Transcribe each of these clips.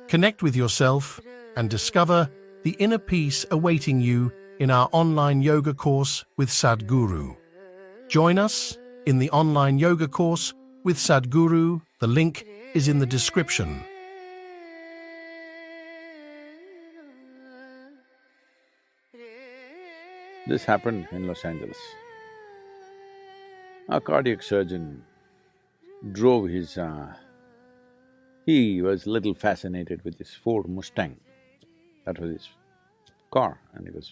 Connect with yourself and discover the inner peace awaiting you in our online yoga course with Sadhguru. Join us in the online yoga course with Sadhguru. The link is in the description. This happened in Los Angeles. A cardiac surgeon drove his… he was little fascinated with his Ford Mustang. That was his car, and he was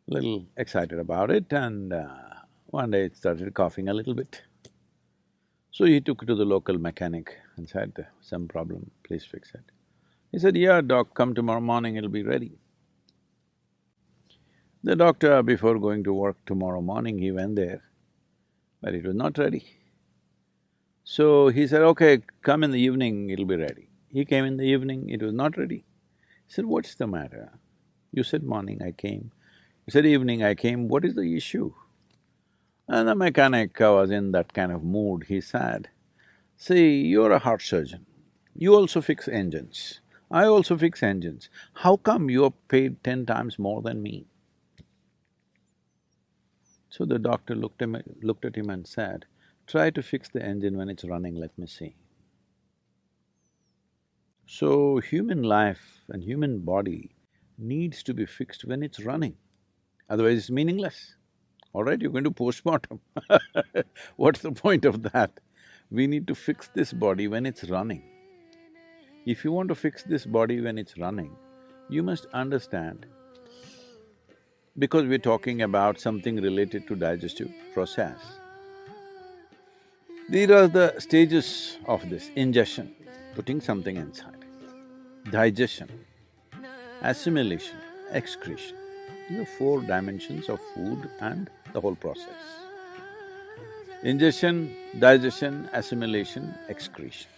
little excited about it, and one day it started coughing a little bit. So he took it to the local mechanic and said, "Some problem, please fix it." He said, "Yeah, doc, come tomorrow morning, it'll be ready." The doctor, before going to work tomorrow morning, he went there, but it was not ready. So he said, "Okay, come in the evening, it'll be ready." He came in the evening, it was not ready. He said, "What's the matter? You said morning, I came. You said evening, I came, what is the issue?" And the mechanic was in that kind of mood. He said, "See, you're a heart surgeon, you also fix engines, I also fix engines. How come you're paid 10 times more than me?" So the doctor looked at him and said, "Try to fix the engine when it's running, let me see." So human life and human body needs to be fixed when it's running, otherwise it's meaningless. All right, you're going to postmortem what's the point of that? We need to fix this body when it's running. If you want to fix this body when it's running, you must understand, because we're talking about something related to digestive process, these are the stages of this: ingestion, putting something inside; digestion, assimilation, excretion. These are 4 dimensions of food and the whole process. Ingestion, digestion, assimilation, excretion.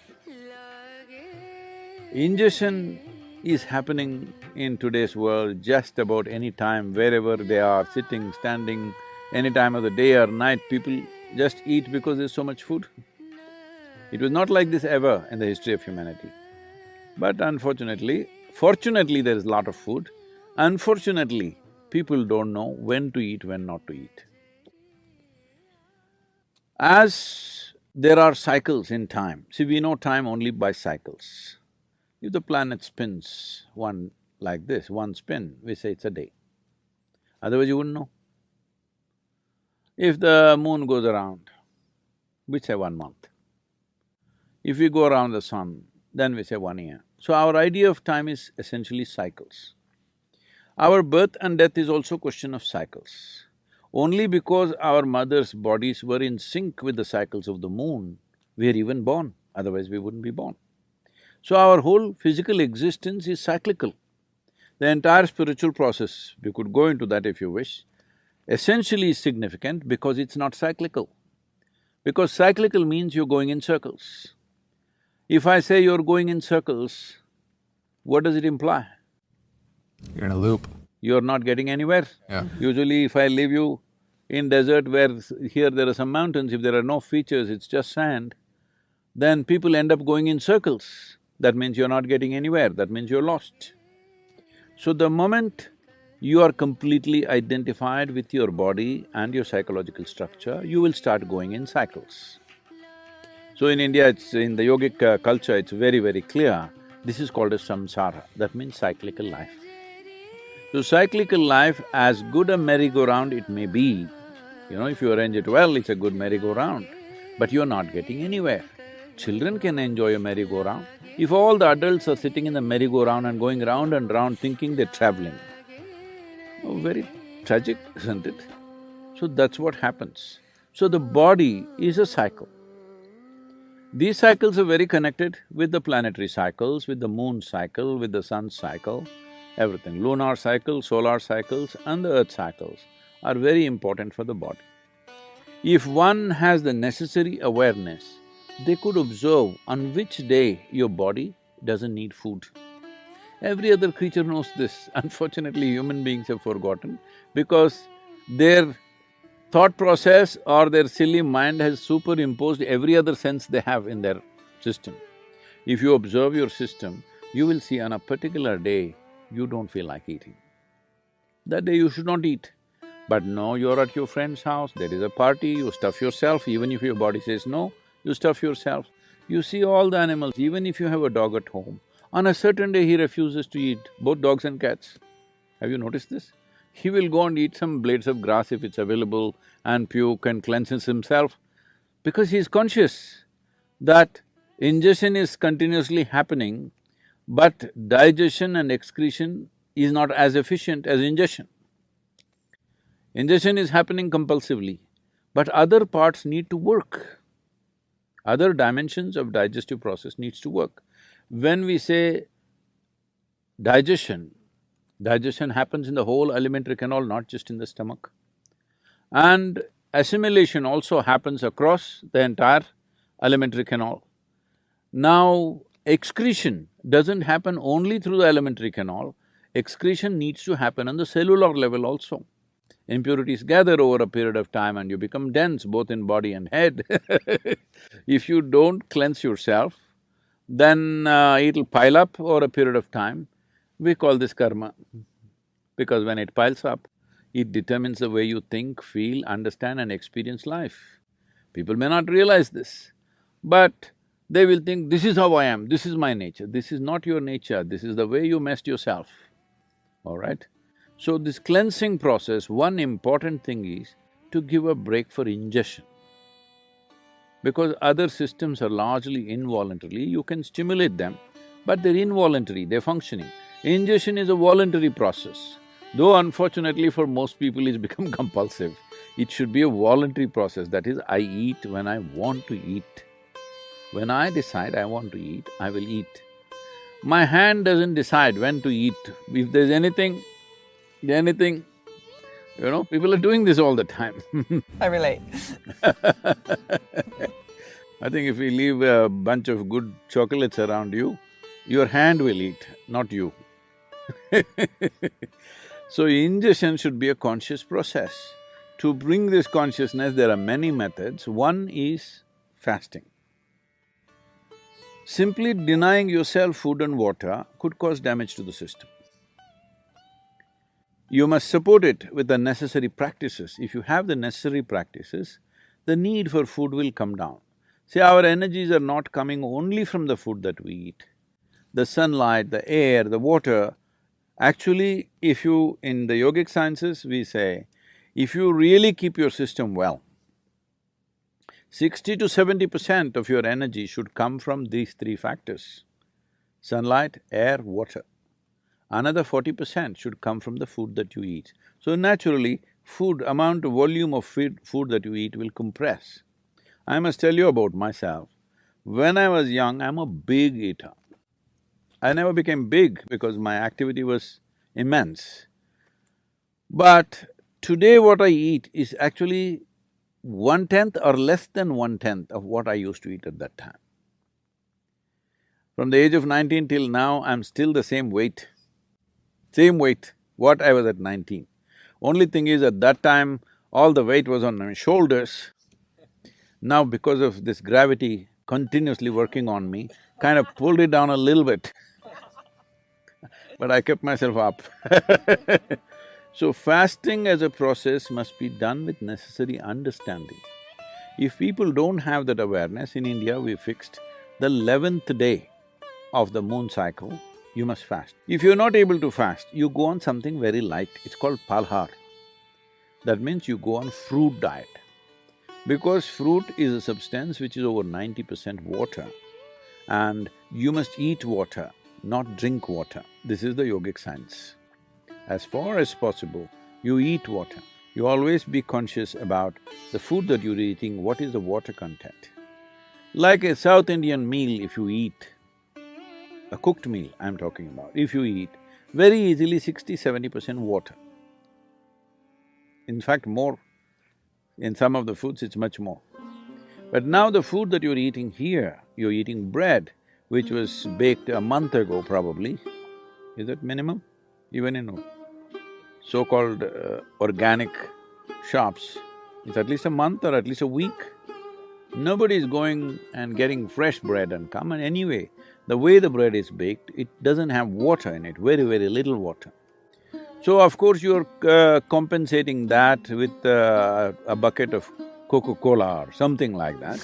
Ingestion is happening in today's world just about any time, wherever they are, sitting, standing, any time of the day or night, people just eat because there's so much food. It was not like this ever in the history of humanity. But unfortunately, fortunately there is a lot of food. Unfortunately, people don't know when to eat, when not to eat. As there are cycles in time, see, we know time only by cycles. If the planet spins one like this, one spin, we say it's a day. Otherwise you wouldn't know. If the moon goes around, we say 1 month. If we go around the sun, then we say 1 year. So our idea of time is essentially cycles. Our birth and death is also a question of cycles. Only because our mothers' bodies were in sync with the cycles of the moon, we are even born, otherwise we wouldn't be born. So our whole physical existence is cyclical. The entire spiritual process, we could go into that if you wish, essentially is significant because it's not cyclical. Because cyclical means you're going in circles. If I say you're going in circles, what does it imply? You're in a loop. You're not getting anywhere. Yeah. Usually if I leave you in desert where here there are some mountains, if there are no features, it's just sand, then people end up going in circles. That means you're not getting anywhere, that means you're lost. So the moment you are completely identified with your body and your psychological structure, you will start going in cycles. So in India, in the yogic culture, it's very, very clear, this is called as samsara, that means cyclical life. So cyclical life, as good a merry-go-round it may be, if you arrange it well, it's a good merry-go-round, but you're not getting anywhere. Children can enjoy a merry-go-round. If all the adults are sitting in the merry-go-round and going round and round thinking they're traveling, very tragic, isn't it? So that's what happens. So the body is a cycle. These cycles are very connected with the planetary cycles, with the moon cycle, with the sun cycle, everything. Lunar cycle, solar cycles and the earth cycles are very important for the body. If one has the necessary awareness, they could observe on which day your body doesn't need food. Every other creature knows this. Unfortunately, human beings have forgotten because their thought process or their silly mind has superimposed every other sense they have in their system. If you observe your system, you will see on a particular day, you don't feel like eating. That day you should not eat. But no, you're at your friend's house, there is a party, you stuff yourself, even if your body says no, you stuff yourself. You see all the animals, even if you have a dog at home, on a certain day he refuses to eat, both dogs and cats. Have you noticed this? He will go and eat some blades of grass if it's available and puke and cleanses himself because he's conscious that ingestion is continuously happening, but digestion and excretion is not as efficient as ingestion. Ingestion is happening compulsively, but other parts need to work. Other dimensions of digestive process needs to work. When we say digestion, digestion happens in the whole alimentary canal, not just in the stomach. And assimilation also happens across the entire alimentary canal. Now, excretion doesn't happen only through the alimentary canal, excretion needs to happen on the cellular level also. Impurities gather over a period of time and you become dense both in body and head. If you don't cleanse yourself, then it'll pile up over a period of time. We call this karma, because when it piles up, it determines the way you think, feel, understand and experience life. People may not realize this, but they will think, this is how I am, this is my nature. This is not your nature, this is the way you messed yourself, all right? So this cleansing process, one important thing is to give a break for ingestion. Because other systems are largely involuntary, you can stimulate them, but they're involuntary, they're functioning. Ingestion is a voluntary process, though unfortunately for most people it's become compulsive. It should be a voluntary process, that is, I eat when I want to eat. When I decide I want to eat, I will eat. My hand doesn't decide when to eat. If there's anything, people are doing this all the time. I relate. I think if we leave a bunch of good chocolates around you, your hand will eat, not you. So ingestion should be a conscious process. To bring this consciousness, there are many methods. One is fasting. Simply denying yourself food and water could cause damage to the system. You must support it with the necessary practices. If you have the necessary practices, the need for food will come down. See, our energies are not coming only from the food that we eat. The sunlight, the air, the water, actually, if you… in the yogic sciences, we say, if you really keep your system well, 60 to 70% of your energy should come from these three factors: sunlight, air, water. Another 40% should come from the food that you eat. So naturally, amount of volume of food that you eat will compress. I must tell you about myself. When I was young, I'm a big eater. I never became big because my activity was immense. But today what I eat is actually 1/10 or less than 1/10 of what I used to eat at that time. From the age of 19 till now, I'm still the same weight. What I was at 19. Only thing is, at that time, all the weight was on my shoulders. Now, because of this gravity continuously working on me, kind of pulled it down a little bit. But I kept myself up. So fasting as a process must be done with necessary understanding. If people don't have that awareness, in India we fixed the 11th day of the moon cycle, you must fast. If you're not able to fast, you go on something very light, it's called palhar. That means you go on fruit diet. Because fruit is a substance which is over 90% water, and you must eat water, not drink water. This is the yogic science. As far as possible, you eat water. You always be conscious about the food that you're eating, what is the water content. Like a South Indian meal, if you eat, a cooked meal I'm talking about, if you eat, very easily 60–70% water. In fact, more. In some of the foods, it's much more. But now the food that you're eating here, you're eating bread, which was baked a month ago probably. Is that minimum? Even in so-called organic shops, It's at least a month or at least a week. Nobody is going and getting fresh bread and come, and anyway, the way the bread is baked, it doesn't have water in it, very, very little water. So of course you're compensating that with a bucket of Coca-Cola or something like that.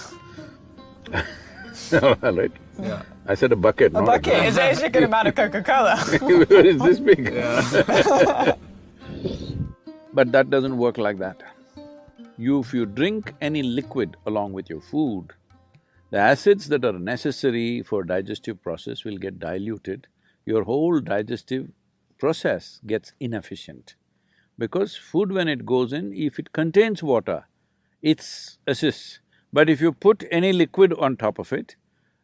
Right? Yeah. I said a bucket, not a bucket glass. is a good amount of Coca-Cola. Where is this big? Yeah. But that doesn't work like that. If you drink any liquid along with your food, the acids that are necessary for digestive process will get diluted. Your whole digestive process gets inefficient. Because food when it goes in, if it contains water, it assists. But if you put any liquid on top of it,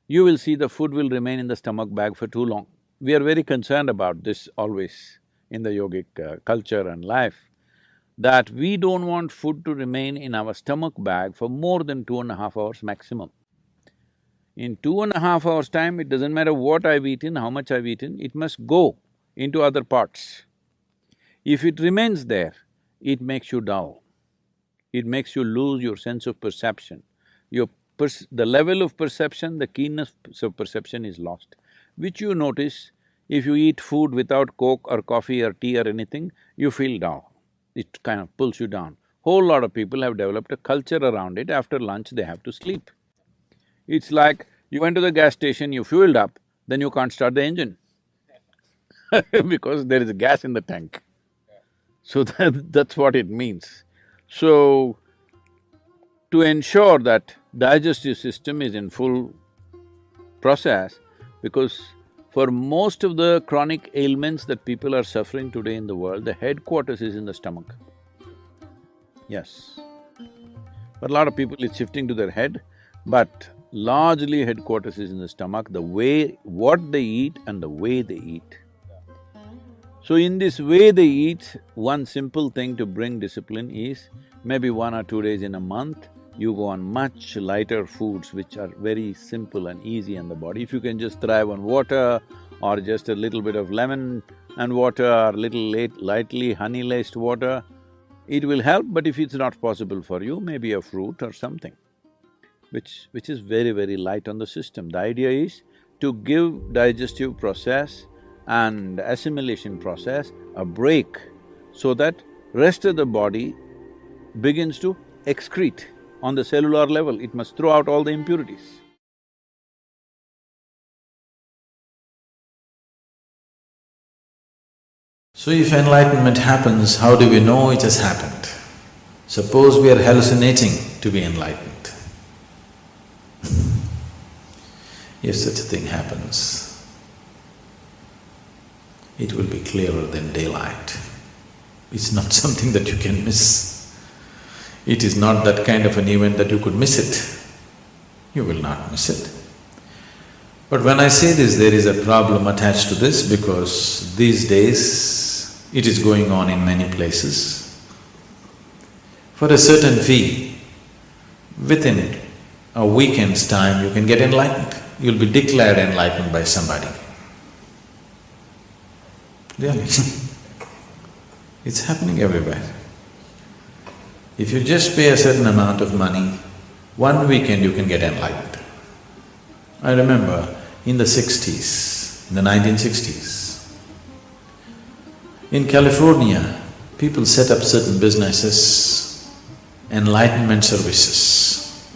you will see the food will remain in the stomach bag for too long. We are very concerned about this always in the yogic culture and life, that we don't want food to remain in our stomach bag for more than 2.5 hours maximum. In 2.5 hours' time, it doesn't matter what I've eaten, how much I've eaten, it must go into other parts. If it remains there, it makes you dull. It makes you lose your sense of perception. The level of perception, the keenness of perception is lost, which you notice if you eat food without Coke or coffee or tea or anything, you feel dull. It kind of pulls you down. Whole lot of people have developed a culture around it, after lunch they have to sleep. It's like you went to the gas station, you fueled up, then you can't start the engine because there is gas in the tank. So that's what it means. So, to ensure that digestive system is in full process, because for most of the chronic ailments that people are suffering today in the world, the headquarters is in the stomach. Yes. But a lot of people, it's shifting to their head, but largely headquarters is in the stomach, what they eat and the way they eat. So in this way they eat, one simple thing to bring discipline is, maybe 1 or 2 days in a month, you go on much lighter foods which are very simple and easy on the body. If you can just thrive on water or just a little bit of lemon and water or lightly honey-laced water, it will help, but if it's not possible for you, maybe a fruit or something, which is very, very light on the system. The idea is to give digestive process and assimilation process a break so that rest of the body begins to excrete. On the cellular level, it must throw out all the impurities. So if enlightenment happens, how do we know it has happened? Suppose we are hallucinating to be enlightened. If such a thing happens, it will be clearer than daylight. It's not something that you can miss. It is not that kind of an event that you could miss it. You will not miss it. But when I say this, there is a problem attached to this because these days it is going on in many places. For a certain fee, within a weekend's time you can get enlightened. You'll be declared enlightened by somebody. Really it's happening everywhere. If you just pay a certain amount of money, 1 weekend you can get enlightened. I remember in the 60s, in the 1960s, in California, people set up certain businesses, enlightenment services.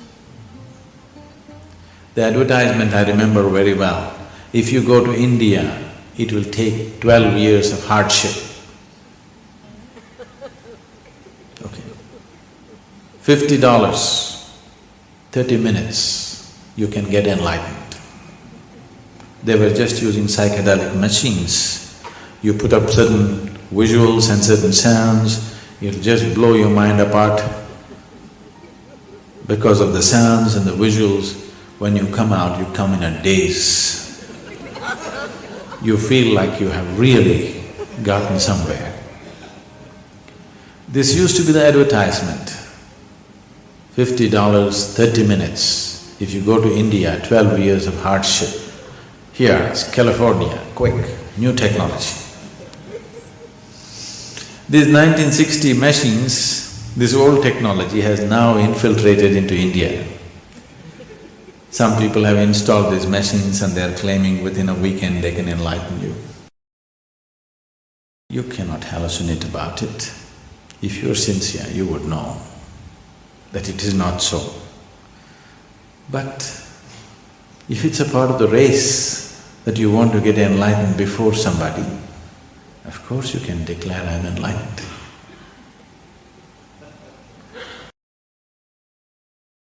The advertisement I remember very well. If you go to India, it will take 12 years of hardship. $50, 30 minutes, you can get enlightened. They were just using psychedelic machines. You put up certain visuals and certain sounds, it'll just blow your mind apart. Because of the sounds and the visuals, when you come out, you come in a daze. You feel like you have really gotten somewhere. This used to be the advertisement. $50, 30 minutes. If you go to India, 12 years of hardship. Here, it's California, quick, new technology. These 1960 machines This old technology has now infiltrated into India. Some people have installed these machines and they're claiming within a weekend they can enlighten you. You cannot hallucinate about it. If you're sincere, you would know that it is not so. But if it's a part of the race that you want to get enlightened before somebody, of course you can declare, I'm enlightened.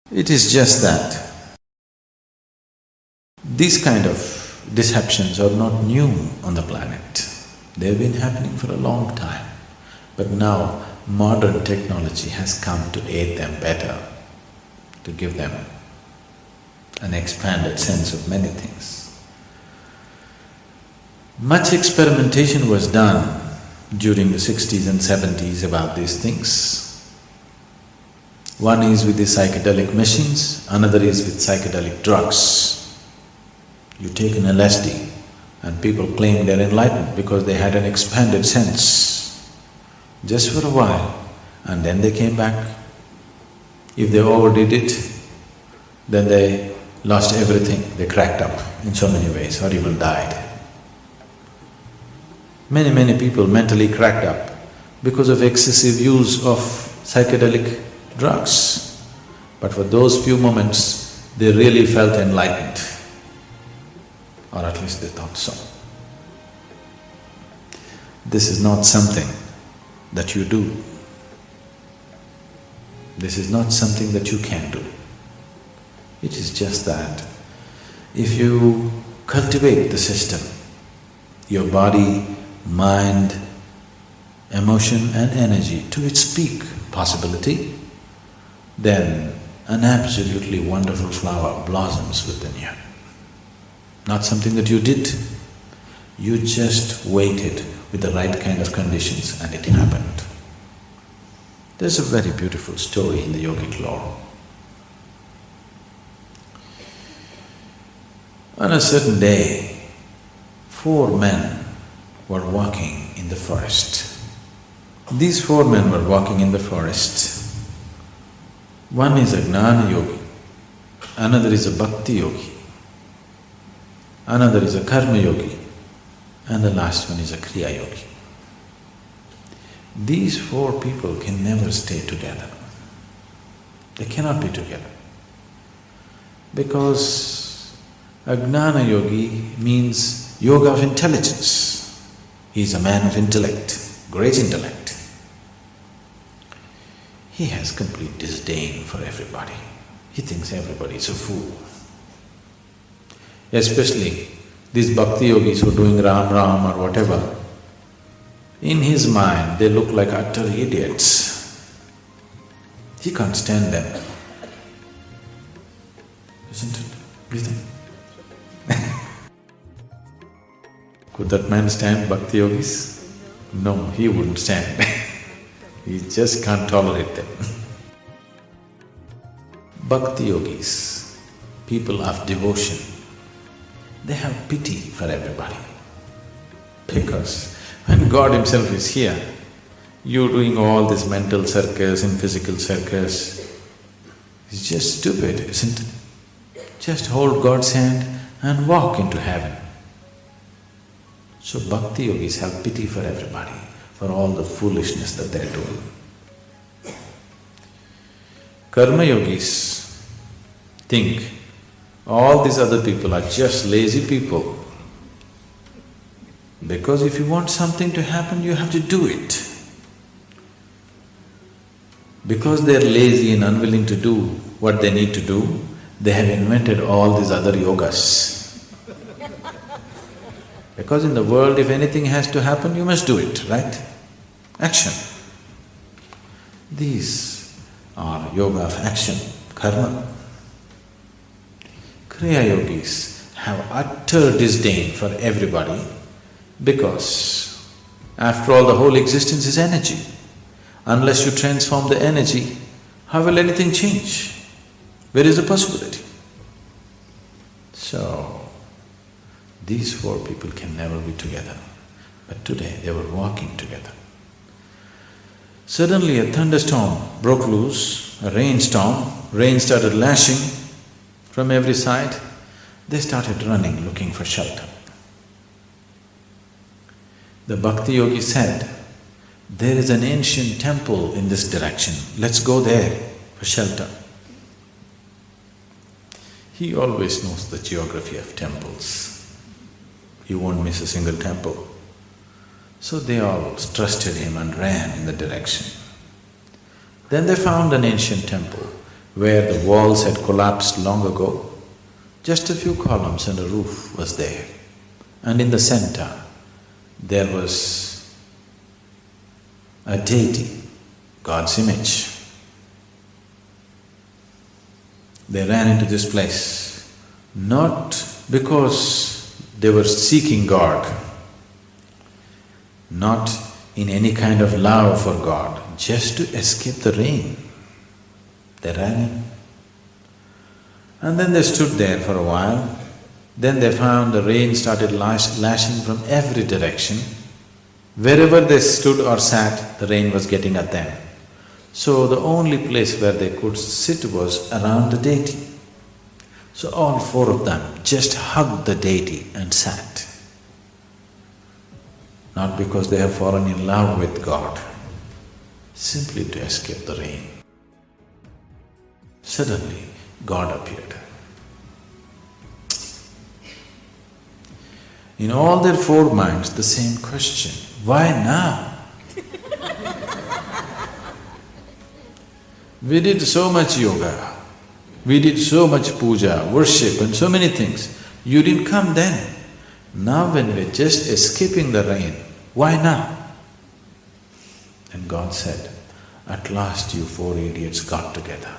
It is just that these kind of deceptions are not new on the planet. They've been happening for a long time. But now modern technology has come to aid them better, to give them an expanded sense of many things. Much experimentation was done during the 60s and 70s about these things. One is with the psychedelic machines, another is with psychedelic drugs. You take an LSD and people claim they're enlightened because they had an expanded sense just for a while and then they came back. If they overdid it, then they lost everything, they cracked up in so many ways or even died. Many people mentally cracked up because of excessive use of psychedelic drugs. But for those few moments, they really felt enlightened, or at least they thought so. This is not something that you do. This is not something that you can do. It is just that if you cultivate the system, your body, mind, emotion and energy to its peak possibility, then an absolutely wonderful flower blossoms within you. Not something that you did, you just waited with the right kind of conditions and it happened. There's a very beautiful story in the yogic lore. On a certain day, 4 men were walking in the forest. These 4 men were walking in the forest. One is a Gnana yogi, another is a Bhakti yogi, another is a Karma yogi, and the last one is a Kriya yogi. These 4 people can never stay together. They cannot be together. Because a Gnana yogi means yoga of intelligence. He is a man of intellect, great intellect. He has complete disdain for everybody. He thinks everybody is a fool. Especially these bhakti yogis who are doing Ram Ram or whatever, in his mind they look like utter idiots. He can't stand them. Isn't it? Do you think? Could that man stand bhakti yogis? No, he wouldn't stand. He just can't tolerate them. Bhakti yogis, people of devotion, they have pity for everybody. Because when God Himself is here, you're doing all this mental circus and physical circus. It's just stupid, isn't it? Just hold God's hand and walk into heaven. So bhakti yogis have pity for everybody, for all the foolishness that they're doing. Karma yogis think all these other people are just lazy people. Because if you want something to happen, you have to do it. Because they're lazy and unwilling to do what they need to do, they have invented all these other yogas. Because in the world, if anything has to happen, you must do it, right? Action. These are yoga of action, karma. Kriya yogis have utter disdain for everybody because after all, the whole existence is energy. Unless you transform the energy, how will anything change? Where is the possibility? So, these 4 people can never be together, but today they were walking together. Suddenly a thunderstorm broke loose, a rainstorm, rain started lashing from every side. They started running, looking for shelter. The Bhakti Yogi said, there is an ancient temple in this direction, let's go there for shelter. He always knows the geography of temples. You won't miss a single temple. So they all trusted him and ran in the direction. Then they found an ancient temple where the walls had collapsed long ago. Just a few columns and a roof was there. And in the center, there was a deity, God's image. They ran into this place, not because they were seeking God, not in any kind of love for God, just to escape the rain. They ran in. And then they stood there for a while. Then they found the rain started lashing from every direction. Wherever they stood or sat, the rain was getting at them. So the only place where they could sit was around the deity. So all four of them just hugged the deity and sat. Not because they have fallen in love with God, simply to escape the rain. Suddenly, God appeared. In all their four minds, the same question, why now? We did so much yoga, we did so much puja, worship and so many things. You didn't come then. Now when we're just escaping the rain, why now? And God said, at last you four idiots got together.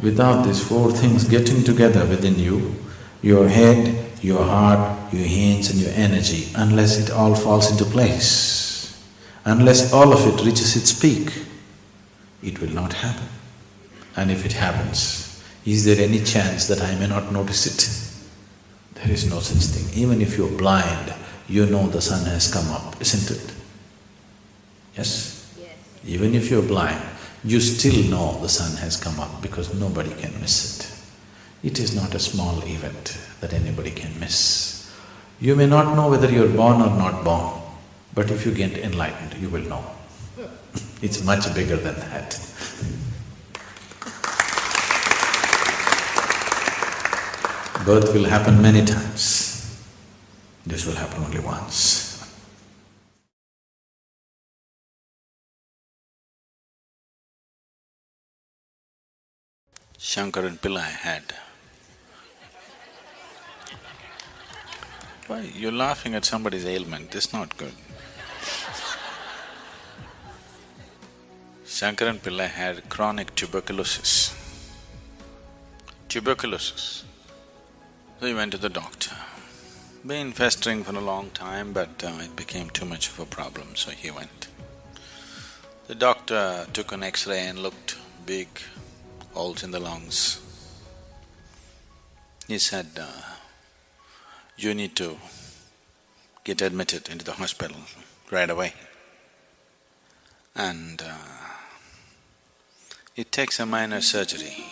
Without these four things getting together within you, your head, your heart, your hands and your energy, unless it all falls into place, unless all of it reaches its peak, it will not happen. And if it happens, is there any chance that I may not notice it? There is no such thing. Even if you're blind, you know the sun has come up, isn't it? Yes? Yes. Even if you're blind, you still know the sun has come up because nobody can miss it. It is not a small event that anybody can miss. You may not know whether you're born or not born, but if you get enlightened, you will know. It's much bigger than that. Birth will happen many times. This will happen only once. Shankaran Pillai had. Why, you're laughing at somebody's ailment, this is not good. Shankaran Pillai had chronic tuberculosis. Tuberculosis. So he went to the doctor. Been festering for a long time, but it became too much of a problem, so he went. The doctor took an X-ray and looked, big holes in the lungs. He said, you need to get admitted into the hospital right away. And it takes a minor surgery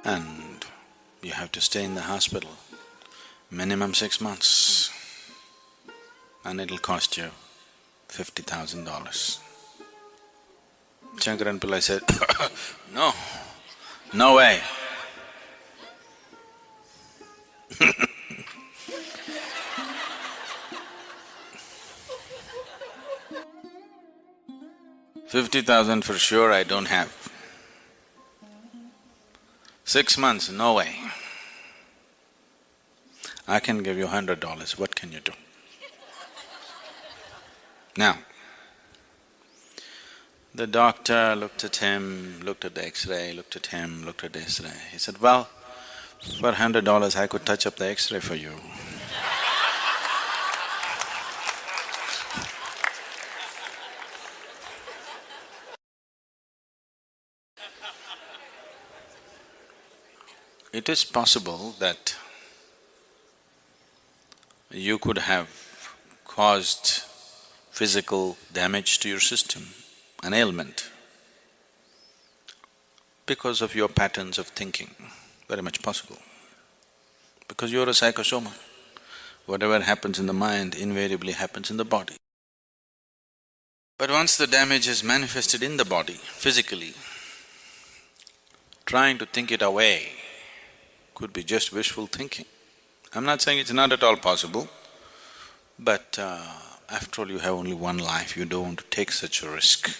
and you have to stay in the hospital minimum 6 months and it'll cost you $50,000. Shankaran Pillai said, no way. $50,000 for sure I don't have. 6 months, no way. I can give you $100, what can you do? Now, the doctor looked at him, looked at the X-ray, looked at him, looked at the X-ray. He said, well, for $100 I could touch up the X-ray for you. It is possible that you could have caused physical damage to your system, an ailment, because of your patterns of thinking, very much possible. Because you're a psychosoma. Whatever happens in the mind invariably happens in the body. But once the damage is manifested in the body, physically, trying to think it away could be just wishful thinking. I'm not saying it's not at all possible, but after all, you have only one life, you don't want to take such a risk.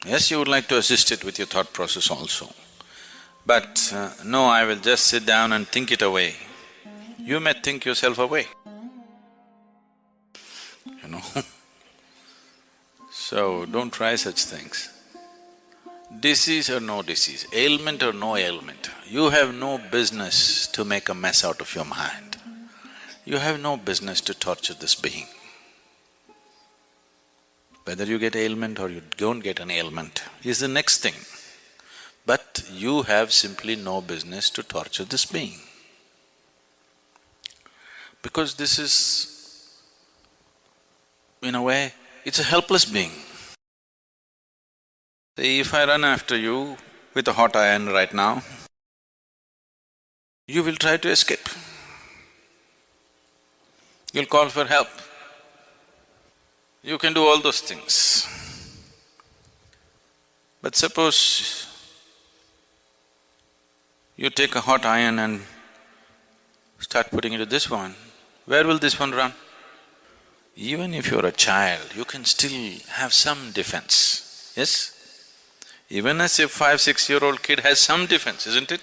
Yes, you would like to assist it with your thought process also, but no, I will just sit down and think it away. You may think yourself away, you know. So, don't try such things. Disease or no disease, ailment or no ailment, you have no business to make a mess out of your mind. You have no business to torture this being. Whether you get ailment or you don't get an ailment is the next thing. But you have simply no business to torture this being. Because this is, in a way, it's a helpless being. See, if I run after you with a hot iron right now, you will try to escape. You'll call for help. You can do all those things. But suppose you take a hot iron and start putting into this one, where will this one run? Even if you're a child, you can still have some defense, yes? Even as a 5-6-year-old kid has some defense, isn't it?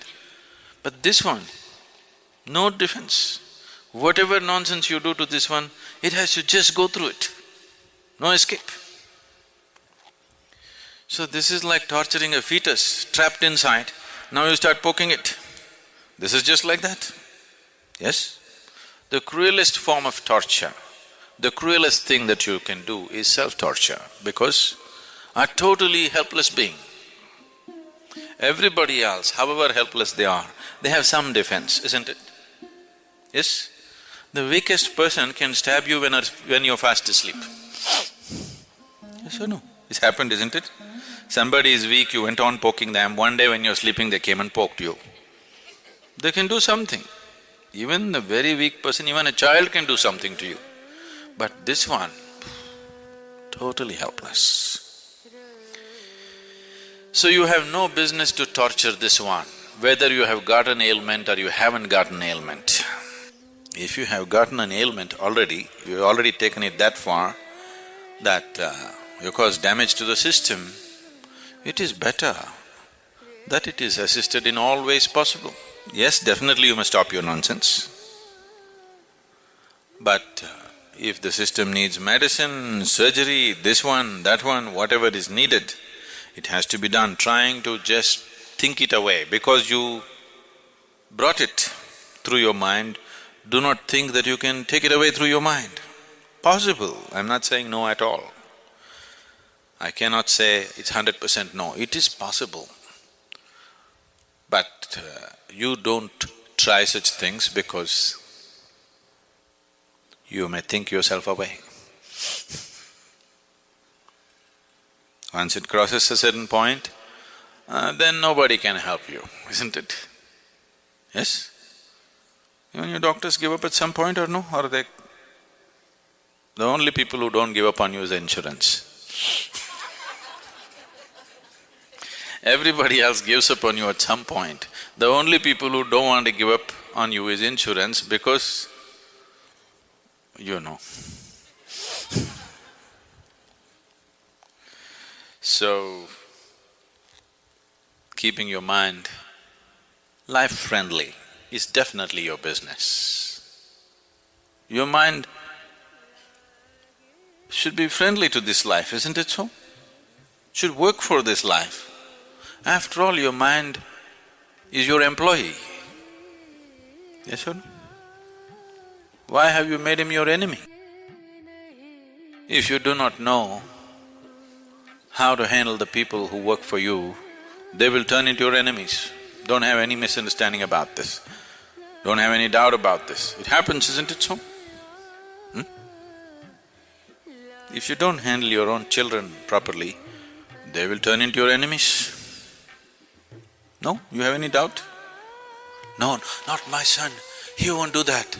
But this one, no defense. Whatever nonsense you do to this one, it has to just go through it, no escape. So this is like torturing a fetus trapped inside, now you start poking it. This is just like that, yes? The cruelest form of torture, the cruelest thing that you can do is self-torture, because a totally helpless being. Everybody else, however helpless they are, they have some defense, isn't it? Yes? The weakest person can stab you when you're fast asleep. Yes or no? It's happened, isn't it? Somebody is weak, you went on poking them, one day when you're sleeping they came and poked you. They can do something. Even a very weak person, even a child can do something to you. But this one, totally helpless. So you have no business to torture this one, whether you have got an ailment or you haven't got an ailment. If you have gotten an ailment already, you've already taken it that far that you cause damage to the system, it is better that it is assisted in all ways possible. Yes, definitely you must stop your nonsense. But if the system needs medicine, surgery, this one, that one, whatever is needed, it has to be done. Trying to just think it away because you brought it through your mind, do not think that you can take it away through your mind. Possible, I'm not saying no at all. I cannot say it's 100% no, it is possible. But you don't try such things because you may think yourself away. Once it crosses a certain point, then nobody can help you, isn't it? Yes? Even your doctors give up at some point or no? Or they… The only people who don't give up on you is the insurance. Everybody else gives up on you at some point. The only people who don't want to give up on you is insurance because, you know. So, keeping your mind life-friendly is definitely your business. Your mind should be friendly to this life, isn't it so? Should work for this life. After all, your mind is your employee. Yes or no? Why have you made him your enemy? If you do not know how to handle the people who work for you, they will turn into your enemies. Don't have any misunderstanding about this. Don't have any doubt about this. It happens, isn't it so? If you don't handle your own children properly, they will turn into your enemies. No? You have any doubt? No, not my son, he won't do that.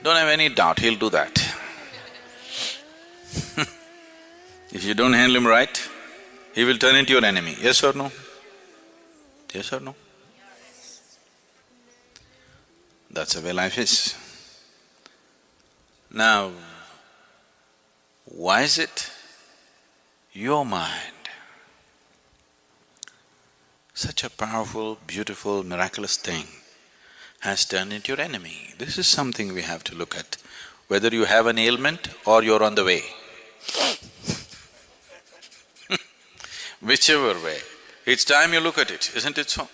Don't have any doubt, he'll do that. If you don't handle him right, he will turn into your enemy, yes or no? Yes or no? That's the way life is. Now, why is it your mind, such a powerful, beautiful, miraculous thing, has turned into your enemy? This is something we have to look at, whether you have an ailment or you're on the way. Whichever way, it's time you look at it, isn't it so?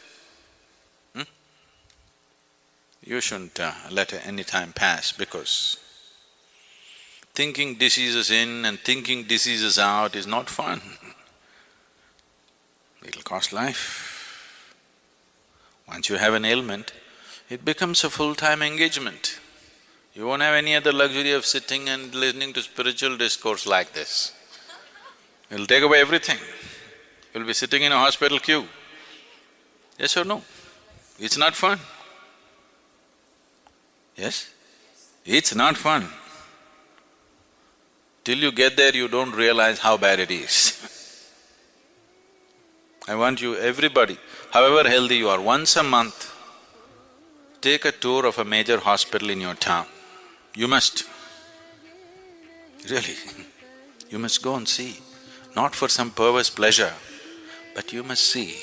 You shouldn't let any time pass, because thinking diseases in and thinking diseases out is not fun. It'll cost life. Once you have an ailment, it becomes a full-time engagement. You won't have any other luxury of sitting and listening to spiritual discourse like this. It'll take away everything. You'll be sitting in a hospital queue. Yes or no? It's not fun. Yes? It's not fun. Till you get there, you don't realize how bad it is. I want you, everybody, however healthy you are, once a month, take a tour of a major hospital in your town. You must. Really, you must go and see. Not for some perverse pleasure, but you must see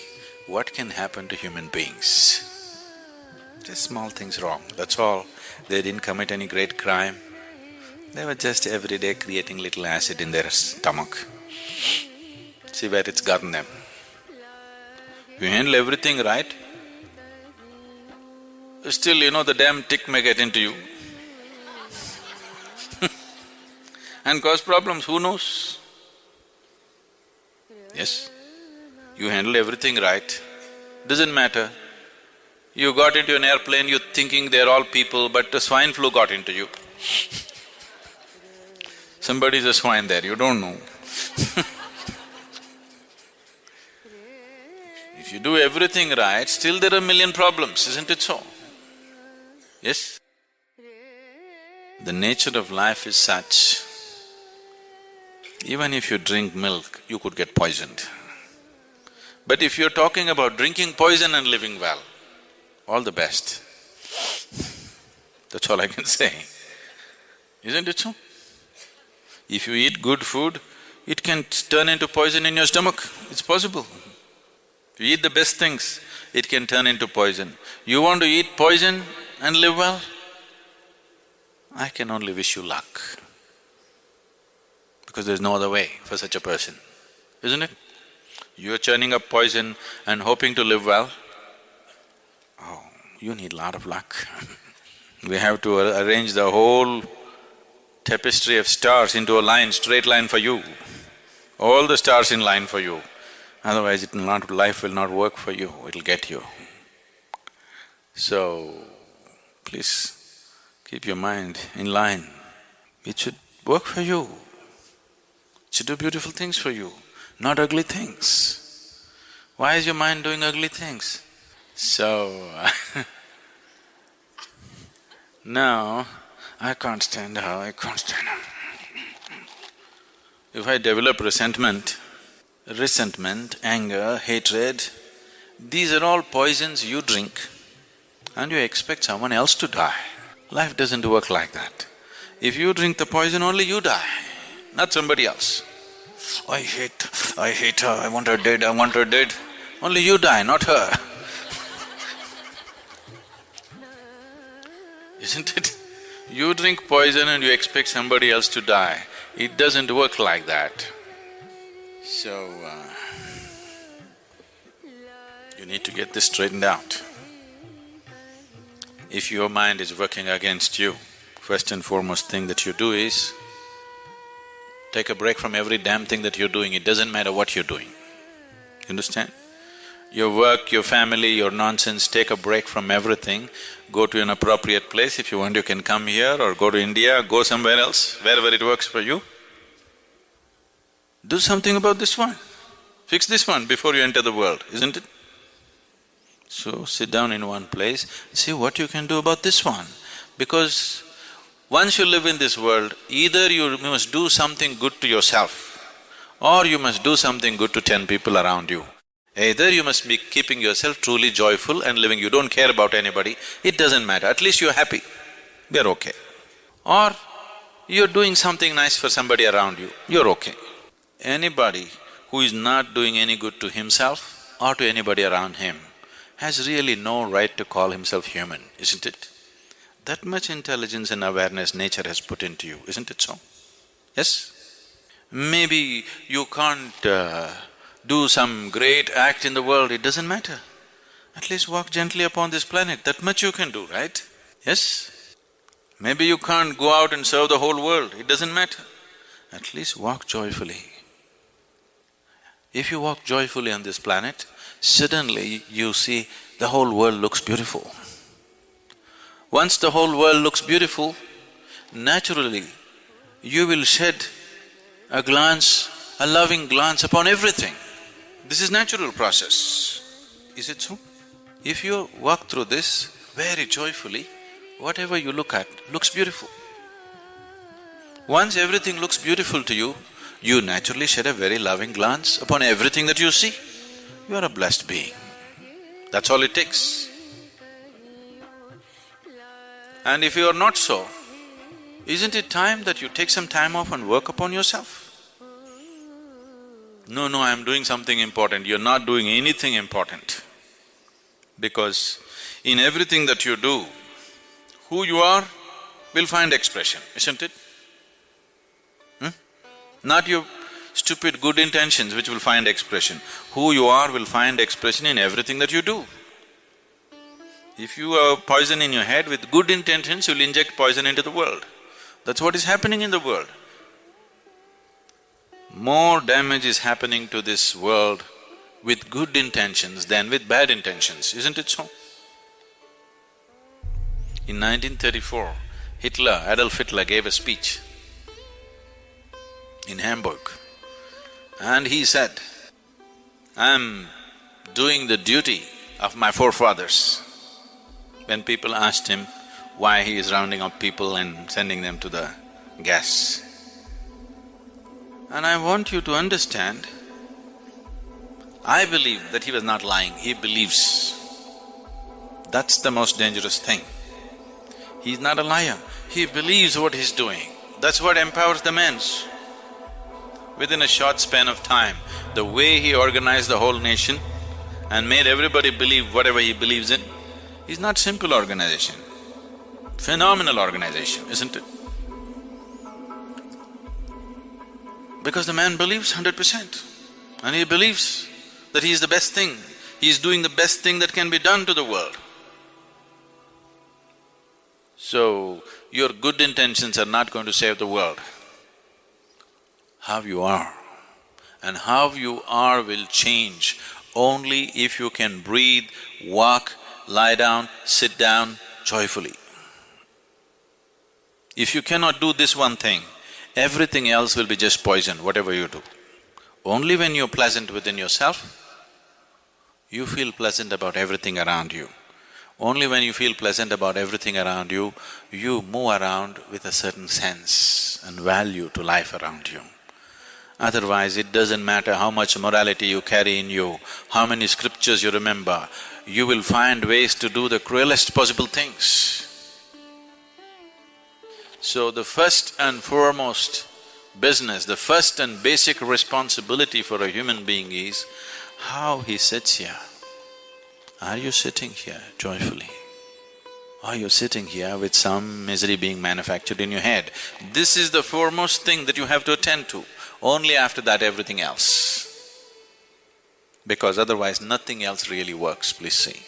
what can happen to human beings. Just small things wrong, that's all. They didn't commit any great crime. They were just every day creating little acid in their stomach. See where it's gotten them. If you handle everything right, still, the damn tick may get into you and cause problems, who knows? Yes? You handle everything right, doesn't matter. You got into an airplane, you're thinking they're all people, but the swine flu got into you. Somebody's a swine there, you don't know. If you do everything right, still there are a million problems, isn't it so? Yes? The nature of life is such, even if you drink milk, you could get poisoned. But if you're talking about drinking poison and living well, all the best. That's all I can say. Isn't it so? If you eat good food, it can turn into poison in your stomach, it's possible. If you eat the best things, it can turn into poison. You want to eat poison and live well? I can only wish you luck, because there's no other way for such a person, isn't it? You're churning up poison and hoping to live well? Oh, you need a lot of luck. We have to arrange the whole tapestry of stars into a line, straight line for you. All the stars in line for you. Otherwise life will not work for you, it'll get you. So, please keep your mind in line. It should work for you. It should do beautiful things for you, not ugly things. Why is your mind doing ugly things? So, now, I can't stand her, I can't stand her. If I develop resentment, anger, hatred, these are all poisons you drink and you expect someone else to die. Life doesn't work like that. If you drink the poison, only you die, not somebody else. I hate her, I want her dead. Only you die, not her. Isn't it? You drink poison and you expect somebody else to die. It doesn't work like that. So, you need to get this straightened out. If your mind is working against you, first and foremost thing that you do is take a break from every damn thing that you're doing, it doesn't matter what you're doing. You understand? Your work, your family, your nonsense, take a break from everything, go to an appropriate place. If you want, you can come here or go to India, go somewhere else, wherever it works for you. Do something about this one. Fix this one before you enter the world, isn't it? So sit down in one place, see what you can do about this one. Because once you live in this world, either you must do something good to yourself or you must do something good to 10 people around you. Either you must be keeping yourself truly joyful and living, you don't care about anybody, it doesn't matter, at least you're happy, we're okay. Or you're doing something nice for somebody around you, you're okay. Anybody who is not doing any good to himself or to anybody around him has really no right to call himself human, isn't it? That much intelligence and awareness nature has put into you, isn't it so? Yes? Maybe you can't do some great act in the world, it doesn't matter. At least walk gently upon this planet, that much you can do, right? Yes? Maybe you can't go out and serve the whole world, it doesn't matter. At least walk joyfully. If you walk joyfully on this planet, suddenly you see the whole world looks beautiful. Once the whole world looks beautiful, naturally you will shed a glance, a loving glance upon everything. This is natural process. Is it so? If you walk through this very joyfully, whatever you look at looks beautiful. Once everything looks beautiful to you, you naturally shed a very loving glance upon everything that you see. You are a blessed being. That's all it takes. And if you are not so, isn't it time that you take some time off and work upon yourself? No, I am doing something important. You're not doing anything important. Because in everything that you do, who you are will find expression, isn't it? Not your stupid good intentions which will find expression. Who you are will find expression in everything that you do. If you have poison in your head with good intentions, you'll inject poison into the world. That's what is happening in the world. More damage is happening to this world with good intentions than with bad intentions, isn't it so? In 1934, Adolf Hitler gave a speech in Hamburg, and he said, "I'm doing the duty of my forefathers." When people asked him why he is rounding up people and sending them to the gas. And I want you to understand, I believe that he was not lying, he believes. That's the most dangerous thing. He's not a liar, he believes what he's doing. That's what empowers the men. Within a short span of time, the way he organized the whole nation and made everybody believe whatever he believes in, is not simple organization, phenomenal organization, isn't it? Because the man believes 100%, and he believes that he is the best thing, he is doing the best thing that can be done to the world. So, your good intentions are not going to save the world. How you are, and how you are will change only if you can breathe, walk, lie down, sit down joyfully. If you cannot do this one thing, everything else will be just poison, whatever you do. Only when you're pleasant within yourself, you feel pleasant about everything around you. Only when you feel pleasant about everything around you, you move around with a certain sense and value to life around you. Otherwise, it doesn't matter how much morality you carry in you, how many scriptures you remember, you will find ways to do the cruelest possible things. So the first and foremost business, the first and basic responsibility for a human being is how he sits here. Are you sitting here joyfully? Are you sitting here with some misery being manufactured in your head? This is the foremost thing that you have to attend to. Only after that everything else. Because otherwise nothing else really works, please see.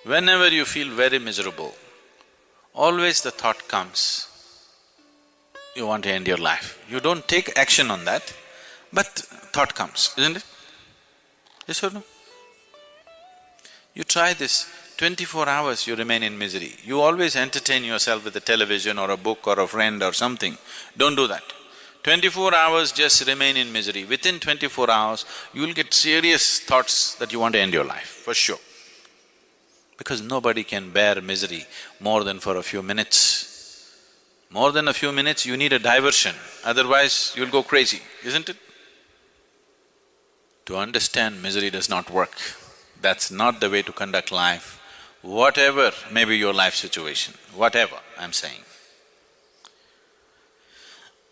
Whenever you feel very miserable, always the thought comes, you want to end your life. You don't take action on that, but thought comes, isn't it? Yes or no? You try this, 24 hours you remain in misery. You always entertain yourself with a television or a book or a friend or something. Don't do that. 24 hours just remain in misery. Within 24 hours, you will get serious thoughts that you want to end your life, for sure. Because nobody can bear misery more than for a few minutes. More than a few minutes, you need a diversion, otherwise you'll go crazy, isn't it? To understand misery does not work. That's not the way to conduct life, whatever may be your life situation, whatever I'm saying.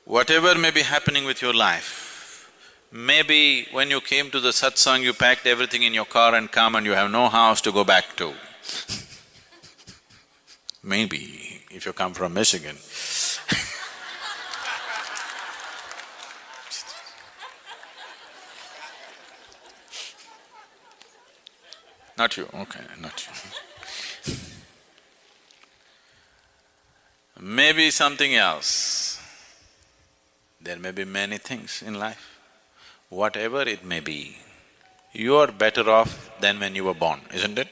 Whatever may be happening with your life, maybe when you came to the satsang, you packed everything in your car and come and you have no house to go back to. Maybe, if you come from Michigan. Not you, okay, not you. Maybe something else. There may be many things in life. Whatever it may be, you are better off than when you were born, isn't it?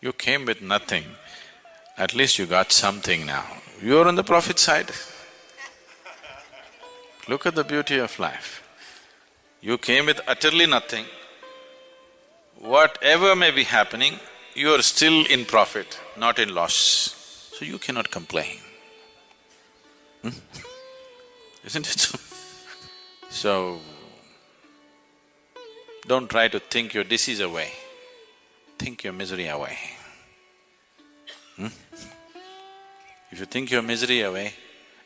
You came with nothing, at least you got something now. You're on the profit side. Look at the beauty of life. You came with utterly nothing. Whatever may be happening, you are still in profit, not in loss. So you cannot complain. Isn't it so? So, don't try to think your disease away, think your misery away. If you think your misery away,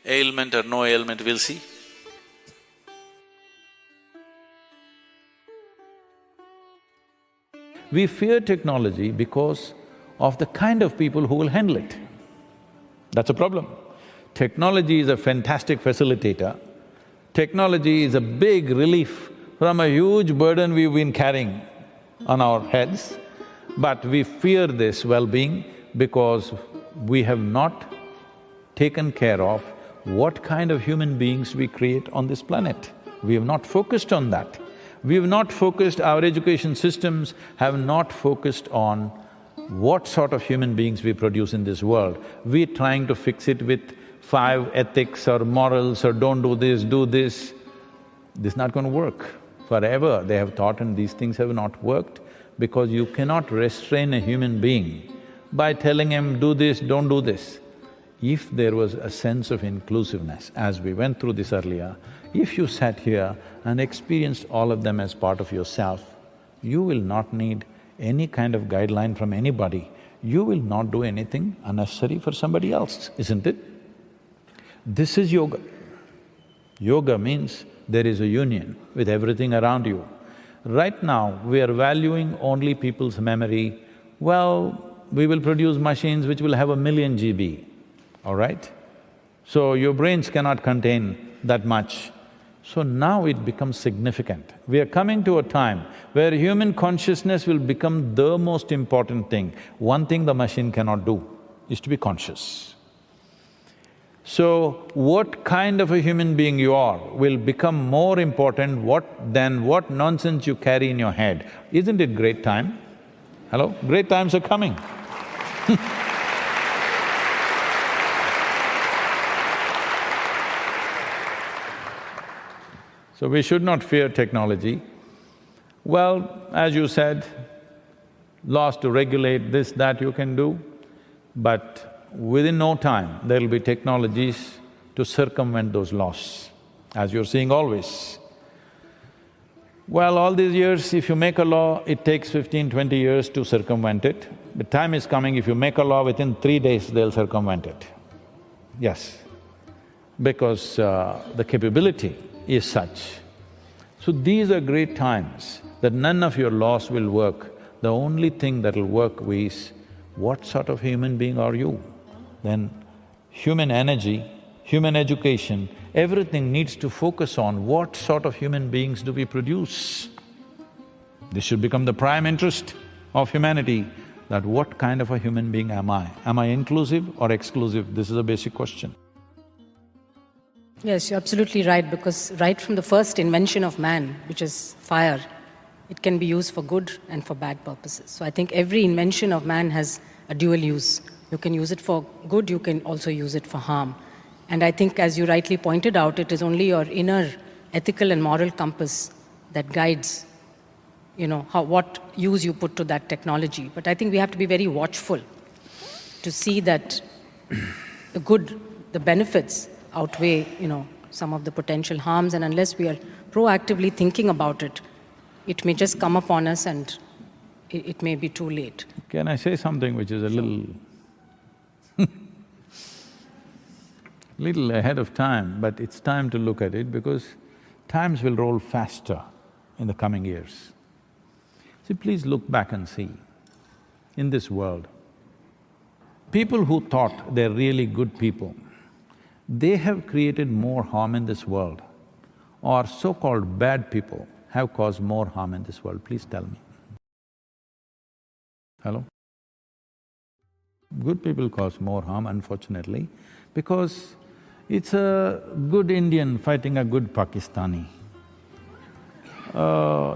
ailment or no ailment, we'll see. We fear technology because of the kind of people who will handle it. That's a problem. Technology is a fantastic facilitator. Technology is a big relief from a huge burden we've been carrying on our heads, but we fear this well-being because we have not taken care of what kind of human beings we create on this planet. We have not focused on that. We have not focused, our education systems have not focused on what sort of human beings we produce in this world. We're trying to fix it with 5 ethics or morals or don't do this, do this. This is not going to work. Forever they have taught and these things have not worked because you cannot restrain a human being by telling him, do this, don't do this. If there was a sense of inclusiveness, as we went through this earlier, if you sat here and experienced all of them as part of yourself, you will not need any kind of guideline from anybody. You will not do anything unnecessary for somebody else, isn't it? This is yoga. Yoga means there is a union with everything around you. Right now, we are valuing only people's memory. Well, we will produce machines which will have 1,000,000 GB, all right? So your brains cannot contain that much. So now it becomes significant. We are coming to a time where human consciousness will become the most important thing. One thing the machine cannot do is to be conscious. So, what kind of a human being you are will become more important than what nonsense you carry in your head. Isn't it great time? Hello? Great times are coming. So we should not fear technology. Well, as you said, laws to regulate this, that you can do, but within no time, there'll be technologies to circumvent those laws, as you're seeing always. Well, all these years, if you make a law, it takes 15, 20 years to circumvent it. The time is coming, if you make a law, within 3 days, they'll circumvent it. Yes, because the capability is such. So these are great times that none of your laws will work. The only thing that'll work is, what sort of human being are you? Then human energy, human education, everything needs to focus on what sort of human beings do we produce. This should become the prime interest of humanity, that what kind of a human being am I? Am I inclusive or exclusive? This is a basic question. Yes, you're absolutely right, because right from the first invention of man, which is fire, it can be used for good and for bad purposes. So I think every invention of man has a dual use. You can use it for good, you can also use it for harm. And I think, as you rightly pointed out, it is only your inner ethical and moral compass that guides, what use you put to that technology. But I think we have to be very watchful to see that the benefits outweigh, some of the potential harms. And unless we are proactively thinking about it, it may just come upon us and it may be too late. Can I say something which is a little ahead of time, but it's time to look at it because times will roll faster in the coming years. See, please look back and see, in this world, people who thought they're really good people, they have created more harm in this world, or so-called bad people have caused more harm in this world. Please tell me. Hello? Good people cause more harm, unfortunately, because it's a good Indian fighting a good Pakistani.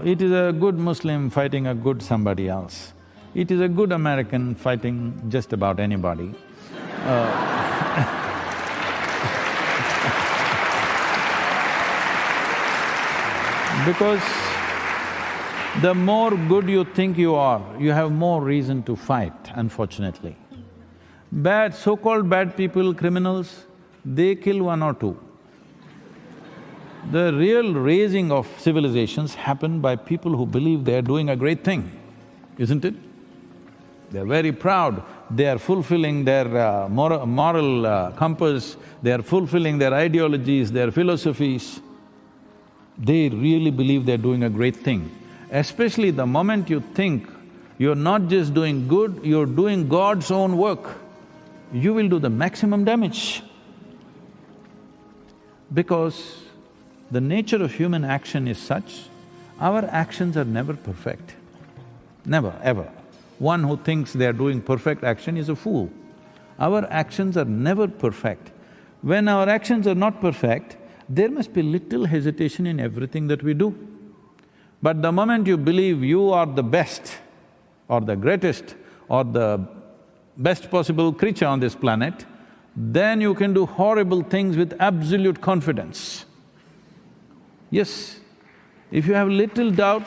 It is a good Muslim fighting a good somebody else. It is a good American fighting just about anybody. Because the more good you think you are, you have more reason to fight, unfortunately. So-called bad people, criminals, they kill one or two. The real raising of civilizations happen by people who believe they're doing a great thing, isn't it? They're very proud, they are fulfilling their moral compass, they are fulfilling their ideologies, their philosophies. They really believe they're doing a great thing. Especially the moment you think you're not just doing good, you're doing God's own work, you will do the maximum damage. Because the nature of human action is such, our actions are never perfect. Never, ever. One who thinks they are doing perfect action is a fool. Our actions are never perfect. When our actions are not perfect, there must be little hesitation in everything that we do. But the moment you believe you are the best or the greatest or the best possible creature on this planet, then you can do horrible things with absolute confidence. Yes, if you have little doubt,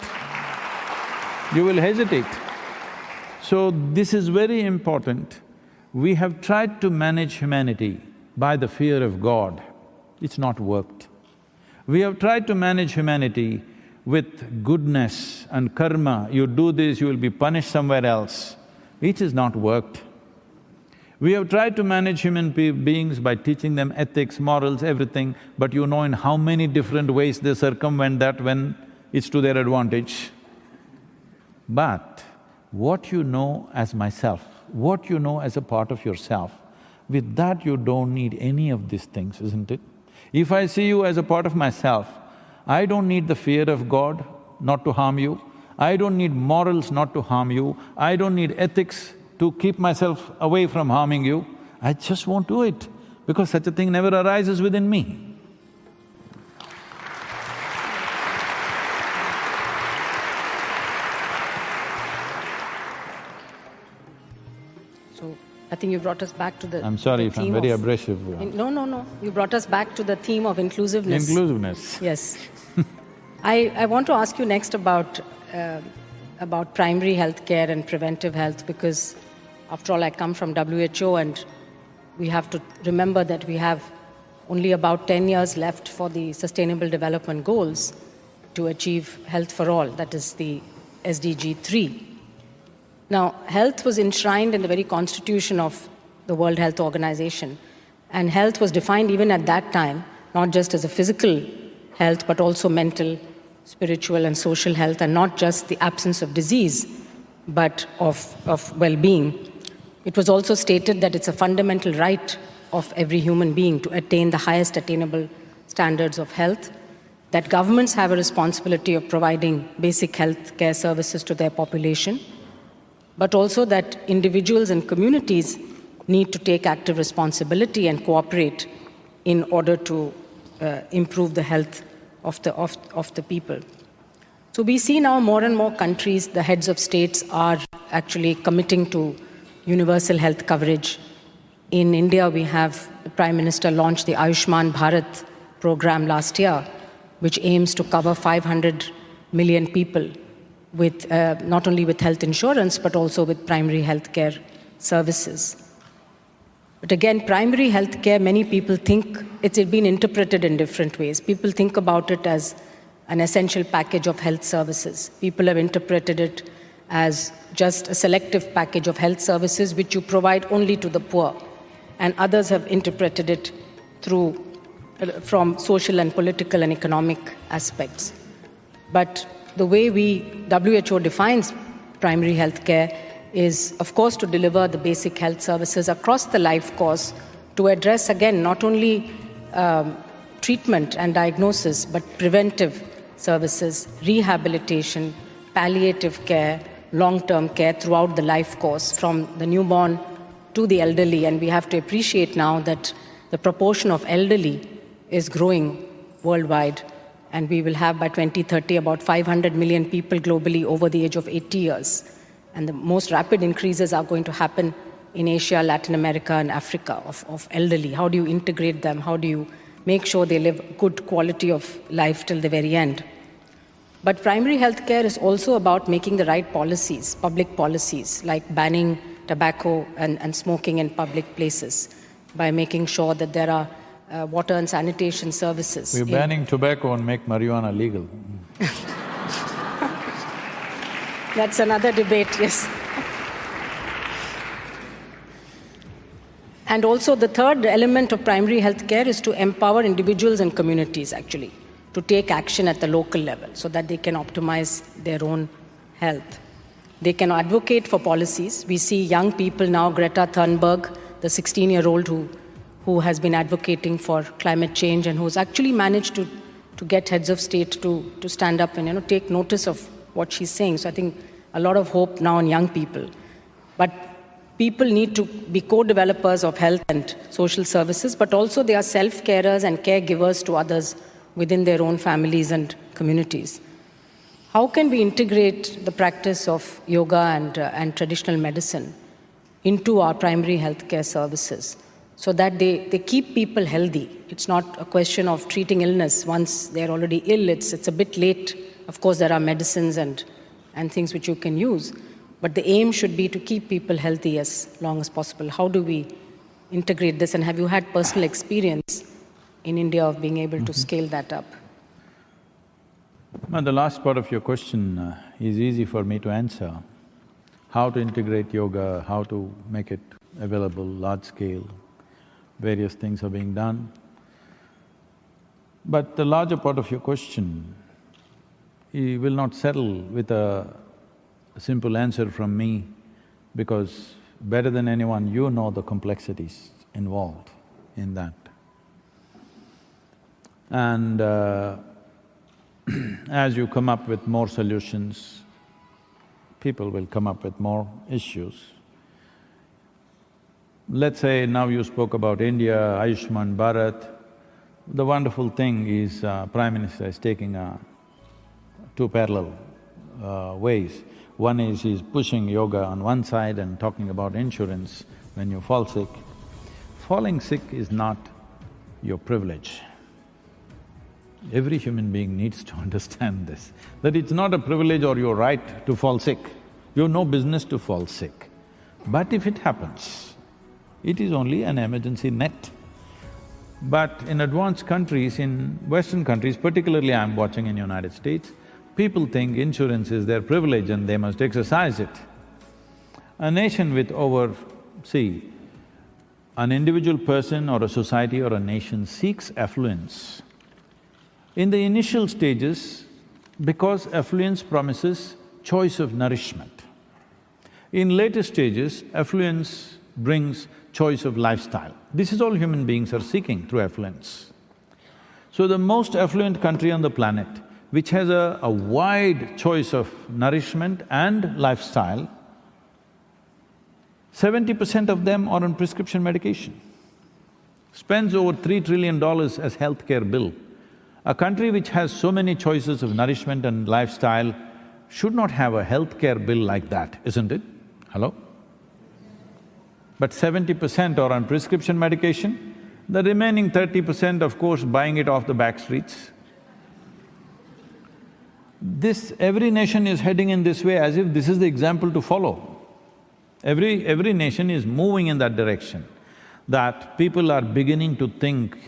you will hesitate. So this is very important. We have tried to manage humanity by the fear of God. It's not worked. We have tried to manage humanity with goodness and karma. You do this, you will be punished somewhere else. It has not worked. We have tried to manage human beings by teaching them ethics, morals, everything, but you know in how many different ways they circumvent that when it's to their advantage. But what you know as myself, what you know as a part of yourself, with that you don't need any of these things, isn't it? If I see you as a part of myself, I don't need the fear of God not to harm you, I don't need morals not to harm you, I don't need ethics to keep myself away from harming you, I just won't do it, because such a thing never arises within me. So, I think you brought us back to the… I'm sorry if I'm very abrasive. No. You brought us back to the theme of inclusiveness. Inclusiveness. Yes. I want to ask you next about primary health care and preventive health, because after all, I come from WHO and we have to remember that we have only about 10 years left for the Sustainable Development Goals to achieve health for all, that is the SDG 3. Now, health was enshrined in the very constitution of the World Health Organization, and health was defined even at that time, not just as a physical health, but also mental, spiritual and social health, and not just the absence of disease, but of well-being. It was also stated that it's a fundamental right of every human being to attain the highest attainable standards of health, that governments have a responsibility of providing basic health care services to their population, but also that individuals and communities need to take active responsibility and cooperate in order to improve the health of the people. So we see now more and more countries, the heads of states are actually committing to universal health coverage In India, we have the Prime Minister launched the Ayushman Bharat program last year, which aims to cover 500 million people with not only with health insurance, but also with primary health care services. But again, primary health care, many people think it's been interpreted in different ways. People think about it as an essential package of health services. People have interpreted it as just a selective package of health services which you provide only to the poor. And others have interpreted it from social and political and economic aspects. But the way WHO defines primary health care is, of course, to deliver the basic health services across the life course to address, again, not only treatment and diagnosis, but preventive services, rehabilitation, palliative care, long-term care throughout the life course, from the newborn to the elderly. And we have to appreciate now that the proportion of elderly is growing worldwide. And we will have by 2030 about 500 million people globally over the age of 80 years. And the most rapid increases are going to happen in Asia, Latin America, and Africa of elderly. How do you integrate them? How do you make sure they live good quality of life till the very end? But primary health care is also about making the right policies, public policies, like banning tobacco and smoking in public places, by making sure that there are water and sanitation services. We're banning tobacco and make marijuana legal. That's another debate, yes. And also the third element of primary health care is to empower individuals and communities, actually, to take action at the local level so that they can optimize their own health. They can advocate for policies. We see young people now, Greta Thunberg, the 16-year-old who has been advocating for climate change and who's actually managed to get heads of state to stand up and take notice of what she's saying. So I think a lot of hope now in young people. But people need to be co-developers of health and social services, but also they are self-carers and caregivers to others within their own families and communities. How can we integrate the practice of yoga and traditional medicine into our primary healthcare services so that they keep people healthy? It's not a question of treating illness once they're already ill. It's a bit late. Of course, there are medicines and things which you can use, but the aim should be to keep people healthy as long as possible. How do we integrate this? And have you had personal experience in India of being able to scale that up? Now, the last part of your question is easy for me to answer. How to integrate yoga, how to make it available, large scale, various things are being done. But the larger part of your question, you will not settle with a simple answer from me, because better than anyone, you know the complexities involved in that. And as you come up with more solutions, people will come up with more issues. Let's say now you spoke about India, Ayushman Bharat. The wonderful thing is Prime Minister is taking two parallel ways. One is he's pushing yoga on one side and talking about insurance when you fall sick. Falling sick is not your privilege. Every human being needs to understand this, that it's not a privilege or your right to fall sick. You have no business to fall sick. But if it happens, it is only an emergency net. But in advanced countries, in Western countries, particularly I'm watching in United States, people think insurance is their privilege and they must exercise it. A nation with see, an individual person or a society or a nation seeks affluence. In the initial stages, because affluence promises choice of nourishment. In later stages, affluence brings choice of lifestyle. This is all human beings are seeking through affluence. So the most affluent country on the planet, which has a wide choice of nourishment and lifestyle, 70% of them are on prescription medication, spends over $3 trillion as healthcare bill. A country which has so many choices of nourishment and lifestyle should not have a healthcare bill like that, isn't it? Hello? but 70% are on prescription medication, the remaining 30%, of course, buying it off the back streets. Every nation is heading in this way as if this is the example to follow. Every nation is moving in that direction, that people are beginning to think,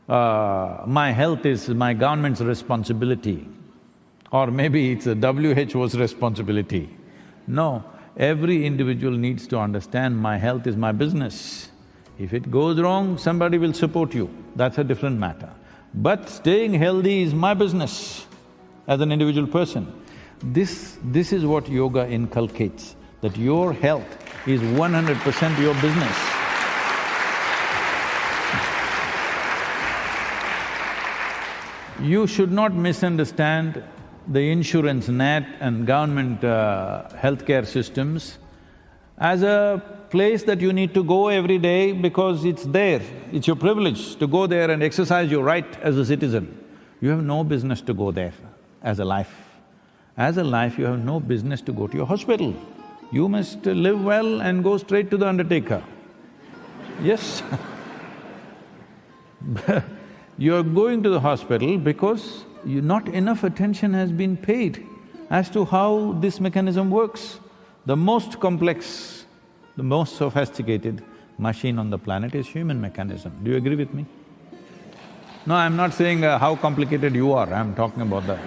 my health is my government's responsibility, or maybe it's the WHO's responsibility. No, every individual needs to understand my health is my business. If it goes wrong, somebody will support you, that's a different matter. But staying healthy is my business as an individual person. This is what yoga inculcates, that your health is 100% your business. You should not misunderstand the insurance net and government healthcare systems as a place that you need to go every day because it's there. It's your privilege to go there and exercise your right as a citizen. You have no business to go there as a life. As a life, you have no business to go to your hospital. You must live well and go straight to the undertaker. Yes You're going to the hospital because not enough attention has been paid as to how this mechanism works. The most complex, the most sophisticated machine on the planet is human mechanism. Do you agree with me? No, I'm not saying how complicated you are, I'm talking about the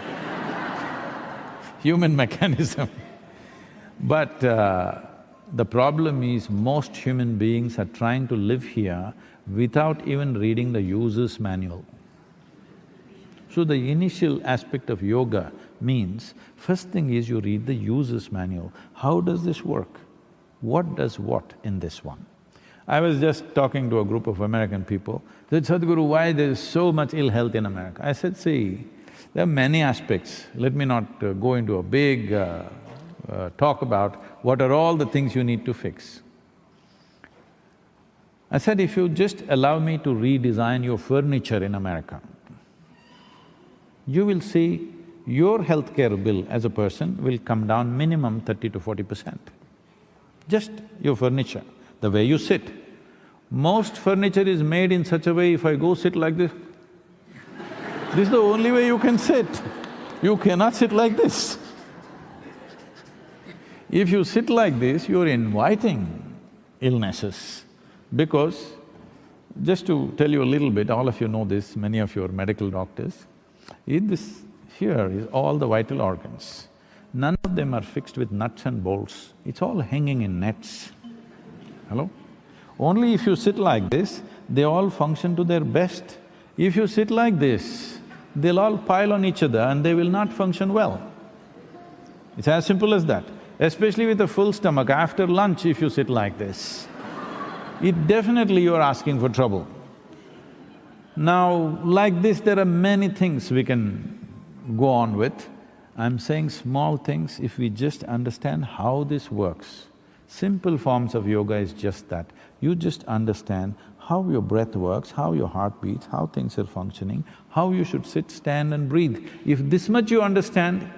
human mechanism. But the problem is most human beings are trying to live here without even reading the user's manual. So the initial aspect of yoga means, first thing is you read the user's manual. How does this work? What does what in this one? I was just talking to a group of American people. They said, Sadhguru, why there is so much ill health in America? I said, see, there are many aspects. Let me not go into a big talk about what are all the things you need to fix. I said, if you just allow me to redesign your furniture in America, you will see your healthcare bill as a person will come down minimum 30 to 40%. Just your furniture, the way you sit. Most furniture is made in such a way, if I go sit like this, this is the only way you can sit. You cannot sit like this. If you sit like this, you're inviting illnesses. Because, just to tell you a little bit, all of you know this, many of you are medical doctors, here is all the vital organs. None of them are fixed with nuts and bolts, it's all hanging in nets. Hello? Only if you sit like this, they all function to their best. If you sit like this, they'll all pile on each other and they will not function well. It's as simple as that. Especially with a full stomach, after lunch if you sit like this, definitely you're asking for trouble. Now, like this, there are many things we can go on with. I'm saying small things, if we just understand how this works. Simple forms of yoga is just that. You just understand how your breath works, how your heart beats, how things are functioning, how you should sit, stand and breathe. If this much you understand,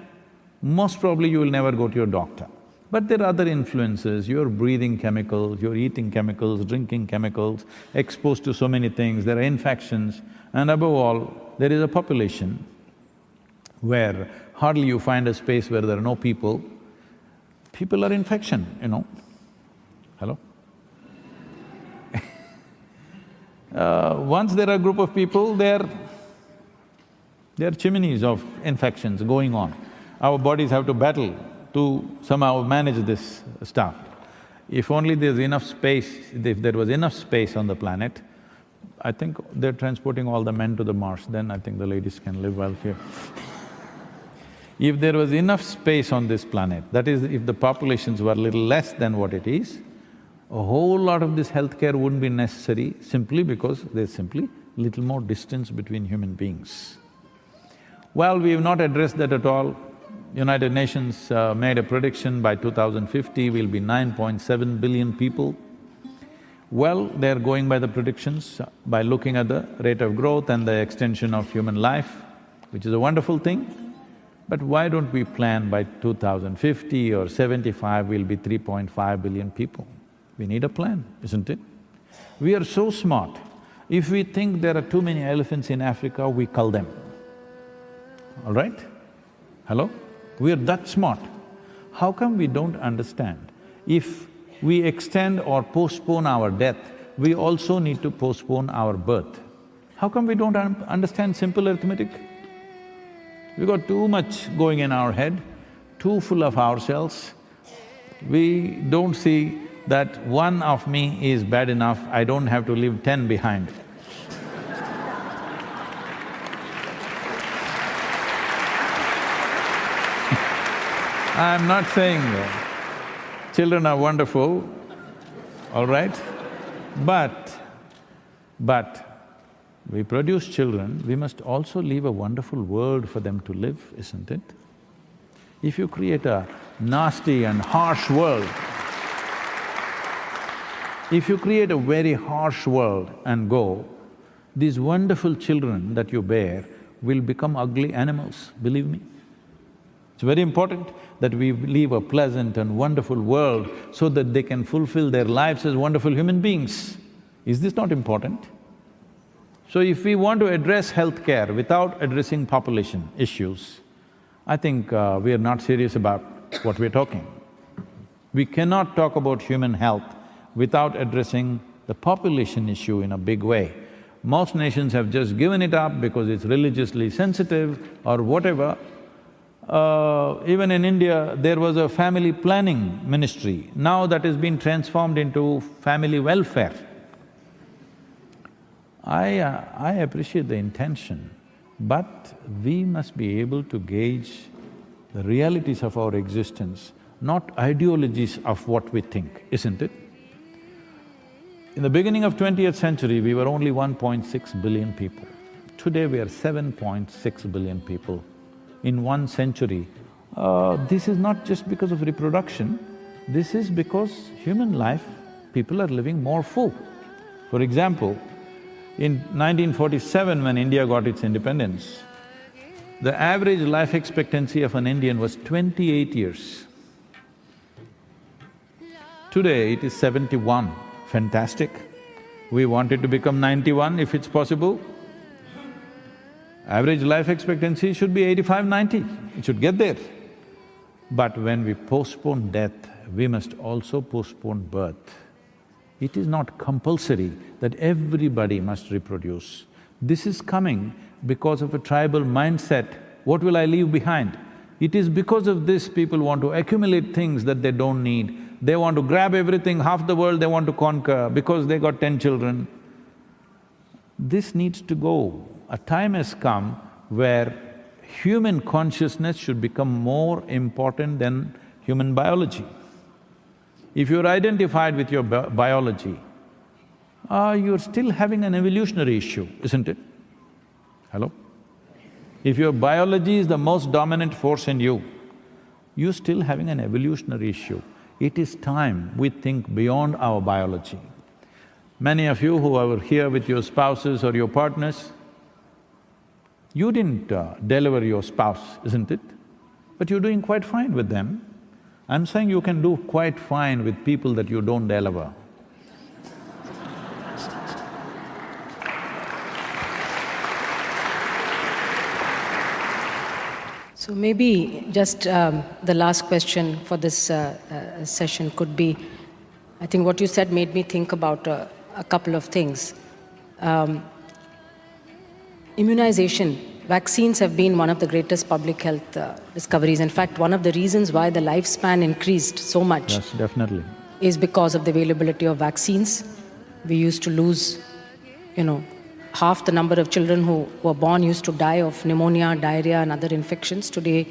most probably you will never go to your doctor. But there are other influences, you're breathing chemicals, you're eating chemicals, drinking chemicals, exposed to so many things, there are infections, and above all, there is a population where hardly you find a space where there are no people. People are infection, you know. Hello? Once there are a group of people, there are chimneys of infections going on. Our bodies have to battle to somehow manage this stuff. If only there's enough space, if there was enough space on the planet, I think they're transporting all the men to the Mars, then I think the ladies can live well here. If there was enough space on this planet, that is, if the populations were little less than what it is, a whole lot of this healthcare wouldn't be necessary simply because there's simply little more distance between human beings. Well, we have not addressed that at all. United Nations made a prediction by 2050 we'll be 9.7 billion people. Well, they're going by the predictions, by looking at the rate of growth and the extension of human life, which is a wonderful thing. But why don't we plan by 2050 or 75 we'll be 3.5 billion people? We need a plan, isn't it? We are so smart. If we think there are too many elephants in Africa, we cull them. All right? Hello? We are that smart. How come we don't understand? If we extend or postpone our death, we also need to postpone our birth. How come we don't understand simple arithmetic? We got too much going in our head, too full of ourselves. We don't see that one of me is bad enough, I don't have to leave 10 behind. I'm not saying children are wonderful, all right? But we produce children, we must also leave a wonderful world for them to live, isn't it? If you create a nasty and harsh world, if you create a very harsh world and go, these wonderful children that you bear will become ugly animals, believe me. It's very important that we leave a pleasant and wonderful world so that they can fulfill their lives as wonderful human beings. Is this not important? So if we want to address healthcare without addressing population issues, I think we are not serious about what we're talking. We cannot talk about human health without addressing the population issue in a big way. Most nations have just given it up because it's religiously sensitive or whatever. Even in India, there was a family planning ministry. Now that has been transformed into family welfare. I appreciate the intention, but we must be able to gauge the realities of our existence, not ideologies of what we think, isn't it? In the beginning of 20th century, we were only 1.6 billion people. Today we are 7.6 billion people in 1 century. This is not just because of reproduction, this is because human life, people are living more full. For example, in 1947 when India got its independence, the average life expectancy of an Indian was 28 years. Today it is 71. Fantastic. We want it to become 91 if it's possible. Average life expectancy should be 85, 90, it should get there. But when we postpone death, we must also postpone birth. It is not compulsory that everybody must reproduce. This is coming because of a tribal mindset, what will I leave behind? It is because of this people want to accumulate things that they don't need. They want to grab everything, half the world they want to conquer because they got 10 children. This needs to go. A time has come where human consciousness should become more important than human biology. If you're identified with your biology, you're still having an evolutionary issue, isn't it? Hello? If your biology is the most dominant force in you, you're still having an evolutionary issue. It is time we think beyond our biology. Many of you who are here with your spouses or your partners, you didn't deliver your spouse, isn't it? But you're doing quite fine with them. I'm saying you can do quite fine with people that you don't deliver. So maybe just the last question for this session could be, I think what you said made me think about a couple of things. Immunization, vaccines have been one of the greatest public health discoveries. In fact, one of the reasons why the lifespan increased so much… Yes, definitely. …is because of the availability of vaccines. We used to lose, half the number of children who were born used to die of pneumonia, diarrhea and other infections. Today,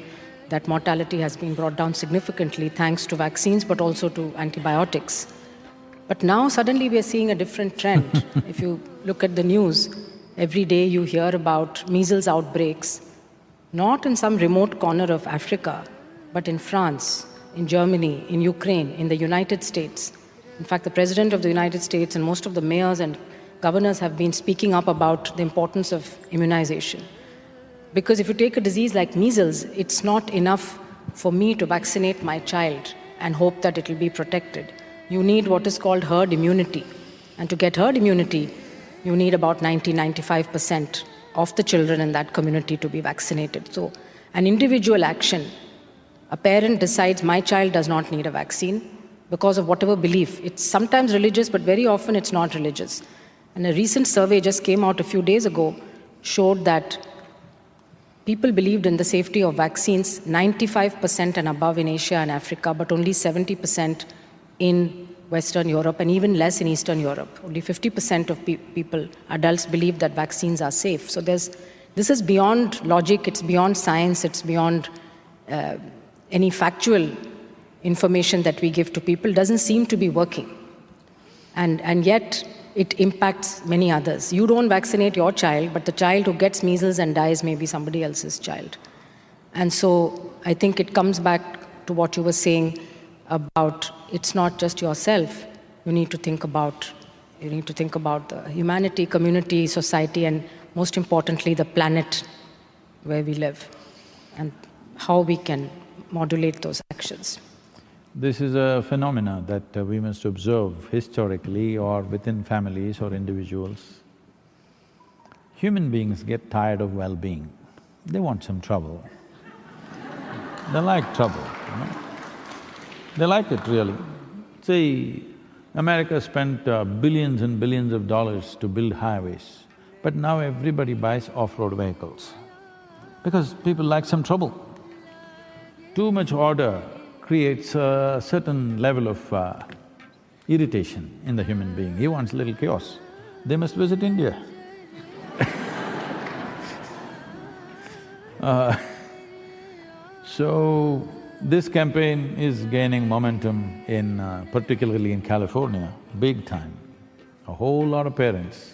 that mortality has been brought down significantly thanks to vaccines but also to antibiotics. But now suddenly we are seeing a different trend. If you look at the news, every day you hear about measles outbreaks, not in some remote corner of Africa, but in France, in Germany, in Ukraine, in the United States. In fact, the President of the United States and most of the mayors and governors have been speaking up about the importance of immunization. Because if you take a disease like measles, it's not enough for me to vaccinate my child and hope that it will be protected. you need what is called herd immunity. And to get herd immunity, you need about 90–95% of the children in that community to be vaccinated. So an individual action, a parent decides my child does not need a vaccine because of whatever belief. It's sometimes religious, but very often it's not religious. And a recent survey just came out a few days ago showed that people believed in the safety of vaccines 95% and above in Asia and Africa, but only 70% in Western Europe and even less in Eastern Europe. Only 50% of people, adults, believe that vaccines are safe. So this is beyond logic, it's beyond science, it's beyond any factual information that we give to people. Doesn't seem to be working. And yet it impacts many others. You don't vaccinate your child, but the child who gets measles and dies may be somebody else's child. And so I think it comes back to what you were saying about it's not just yourself. You need to think about the humanity, community, society, and most importantly, the planet where we live, and how we can modulate those actions. This is a phenomena that we must observe historically or within families or individuals. Human beings get tired of well-being. They want some trouble. They like trouble, you know. They like it really. See, America spent billions and billions of dollars to build highways, but now everybody buys off-road vehicles because people like some trouble. Too much order creates a certain level of irritation in the human being. He wants a little chaos. They must visit India. So, this campaign is gaining momentum particularly in California, big time. A whole lot of parents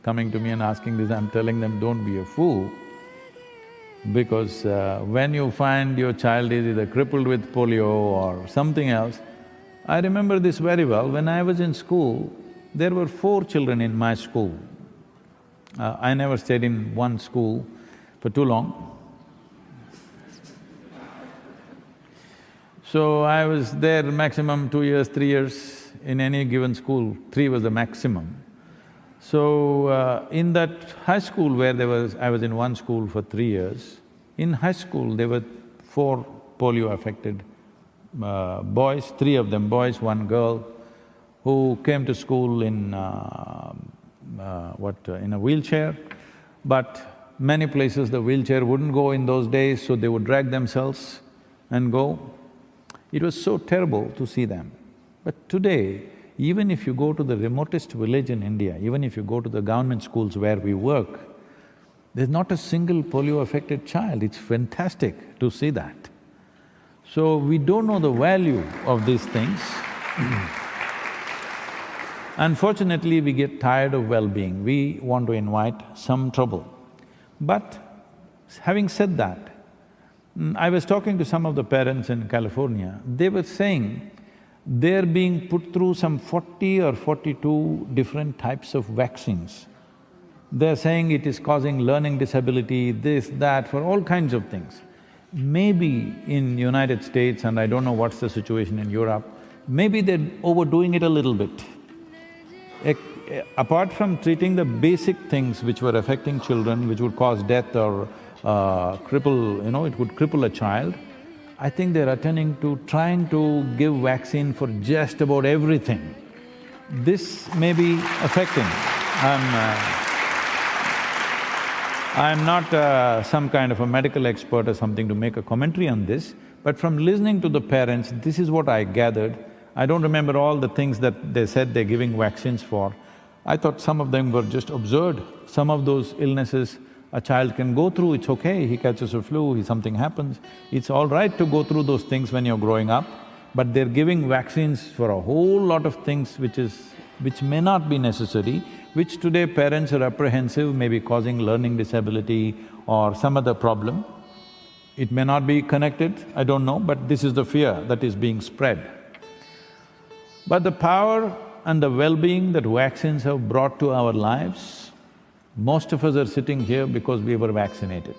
coming to me and asking this, I'm telling them, don't be a fool, because when you find your child is either crippled with polio or something else… I remember this very well. When I was in school, there were 4 children in my school. I never stayed in one school for too long. So I was there maximum 2 years, 3 years in any given school, 3 was the maximum. So in that high school where I was in one school for 3 years, in high school there were 4 polio-affected boys, 3 of them boys, 1 girl, who came to school in in a wheelchair, but many places the wheelchair wouldn't go in those days, so they would drag themselves and go. It was so terrible to see them. But today, even if you go to the remotest village in India, even if you go to the government schools where we work, there's not a single polio-affected child. It's fantastic to see that. So, we don't know the value of these things. Unfortunately, we get tired of well-being. We want to invite some trouble. But having said that, I was talking to some of the parents in California. They were saying they're being put through some 40 or 42 different types of vaccines. They're saying it is causing learning disability, this, that, for all kinds of things. Maybe in United States, and I don't know what's the situation in Europe, maybe they're overdoing it a little bit. Apart from treating the basic things which were affecting children, which would cause death or cripple, it would cripple a child, I think they're attending to trying to give vaccine for just about everything. This may be affecting. I'm not some kind of a medical expert or something to make a commentary on this, but from listening to the parents, this is what I gathered. I don't remember all the things that they said they're giving vaccines for. I thought some of them were just absurd. Some of those illnesses a child can go through, it's okay, he catches a flu, something happens. It's all right to go through those things when you're growing up, but they're giving vaccines for a whole lot of things which may not be necessary, which today parents are apprehensive, maybe causing learning disability or some other problem. It may not be connected, I don't know, but this is the fear that is being spread. But the power and the well-being that vaccines have brought to our lives, most of us are sitting here because we were vaccinated.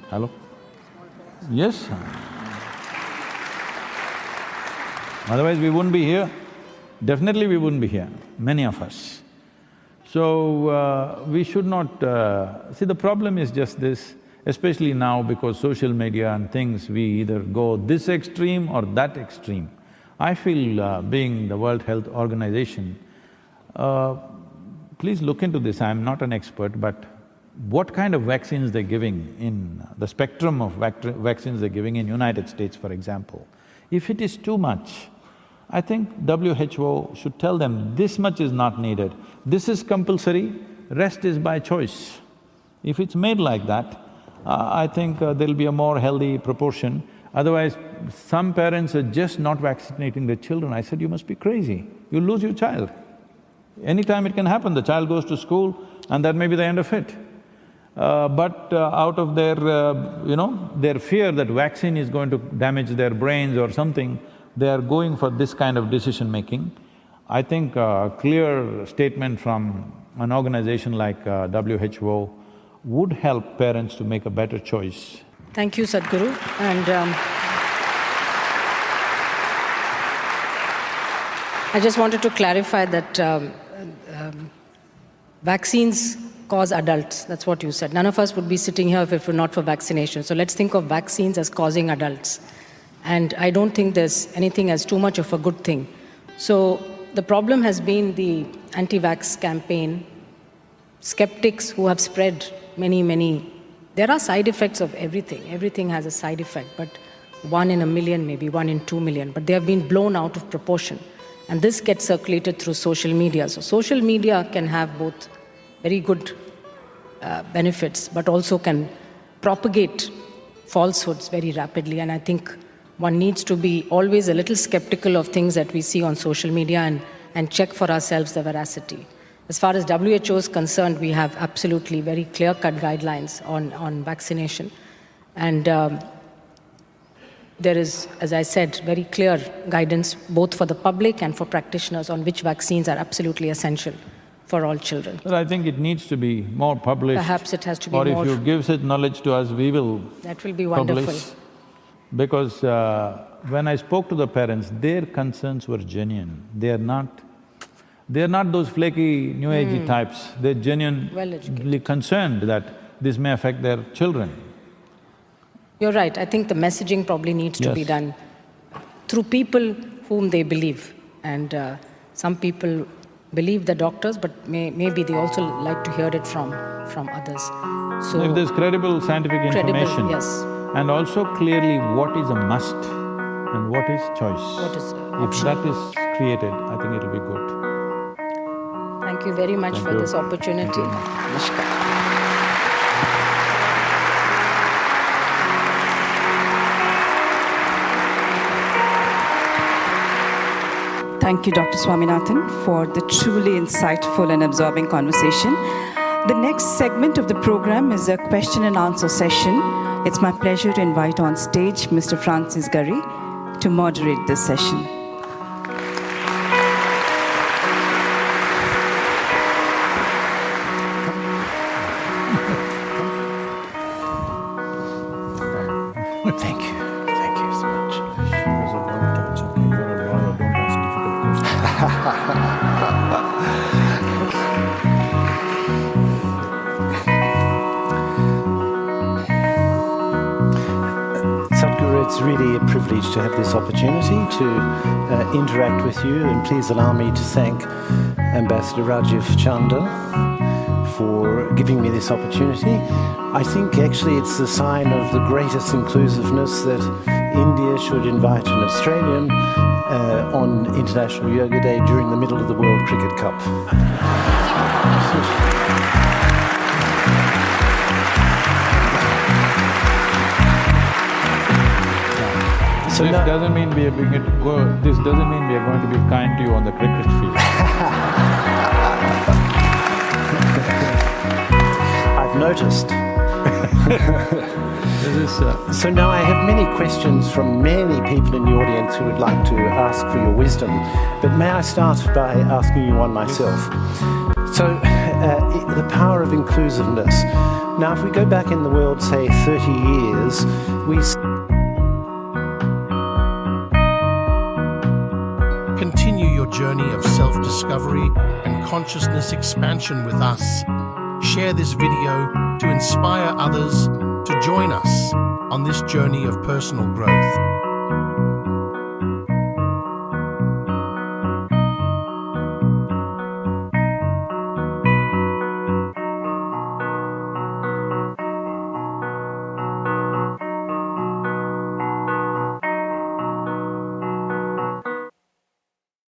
Hello? Yes. Otherwise we wouldn't be here. Definitely we wouldn't be here, many of us. So, we should not… see, the problem is just this, especially now because social media and things, we either go this extreme or that extreme. I feel, being the World Health Organization, please look into this. I'm not an expert, but what kind of vaccines they're giving in… the spectrum of vaccines they're giving in United States, for example, if it is too much, I think WHO should tell them this much is not needed, this is compulsory, rest is by choice. If it's made like that, I think there'll be a more healthy proportion. Otherwise, some parents are just not vaccinating their children. I said, you must be crazy, you'll lose your child. Anytime it can happen, the child goes to school and that may be the end of it. But out of their, their fear that vaccine is going to damage their brains or something, they are going for this kind of decision-making. I think a clear statement from an organization like WHO would help parents to make a better choice. Thank you, Sadhguru. And I just wanted to clarify that vaccines cause adults, that's what you said. None of us would be sitting here if it were not for vaccination. So let's think of vaccines as causing adults. And I don't think there's anything as too much of a good thing. So the problem has been the anti-vax campaign, skeptics who have spread many… There are side effects of everything. Everything has a side effect, but 1 in a million, maybe 1 in 2 million, but they have been blown out of proportion. And this gets circulated through social media. So social media can have both very good benefits, but also can propagate falsehoods very rapidly. And I think one needs to be always a little skeptical of things that we see on social media and check for ourselves the veracity. As far as WHO is concerned, we have absolutely very clear-cut guidelines on vaccination. And there is, as I said, very clear guidance both for the public and for practitioners on which vaccines are absolutely essential for all children. But I think it needs to be more published. Perhaps it has to be more… Or if you give such knowledge to us, we will… That will be wonderful. Publish. Because when I spoke to the parents, their concerns were genuine. They're not those flaky, new agey types. They're genuinely concerned that this may affect their children. You're right. I think the messaging probably needs to be done through people whom they believe. And some people believe the doctors, but maybe they also like to hear it from others. So if there's credible scientific information… yes. And also clearly what is a must and what is choice. What is If that is created, I think it'll be good. Thank you very much for this opportunity. Namaskar. Thank you, Dr. Swaminathan, for the truly insightful and absorbing conversation. The next segment of the program is a question and answer session. It's my pleasure to invite on stage Mr. Francis Gurry to moderate this session. Thank you. Thank you so much. There's a long time something you're a lawyer, don't ask difficult questions. Sadhguru, it's really a privilege to have this opportunity to interact with you, and please allow me to thank Ambassador Rajiv Chanda for giving me this opportunity. I think actually it's the sign of the greatest inclusiveness that India should invite an Australian on International Yoga Day during the middle of the World Cricket Cup. So this doesn't mean we are going to be kind to you on the cricket field. I've noticed. So now I have many questions from many people in the audience who would like to ask for your wisdom, but may I start by asking you one myself? So, the power of inclusiveness. Now, if we go back in the world, say 30 years, we journey of self-discovery and consciousness expansion with us. Share this video to inspire others to join us on this journey of personal growth.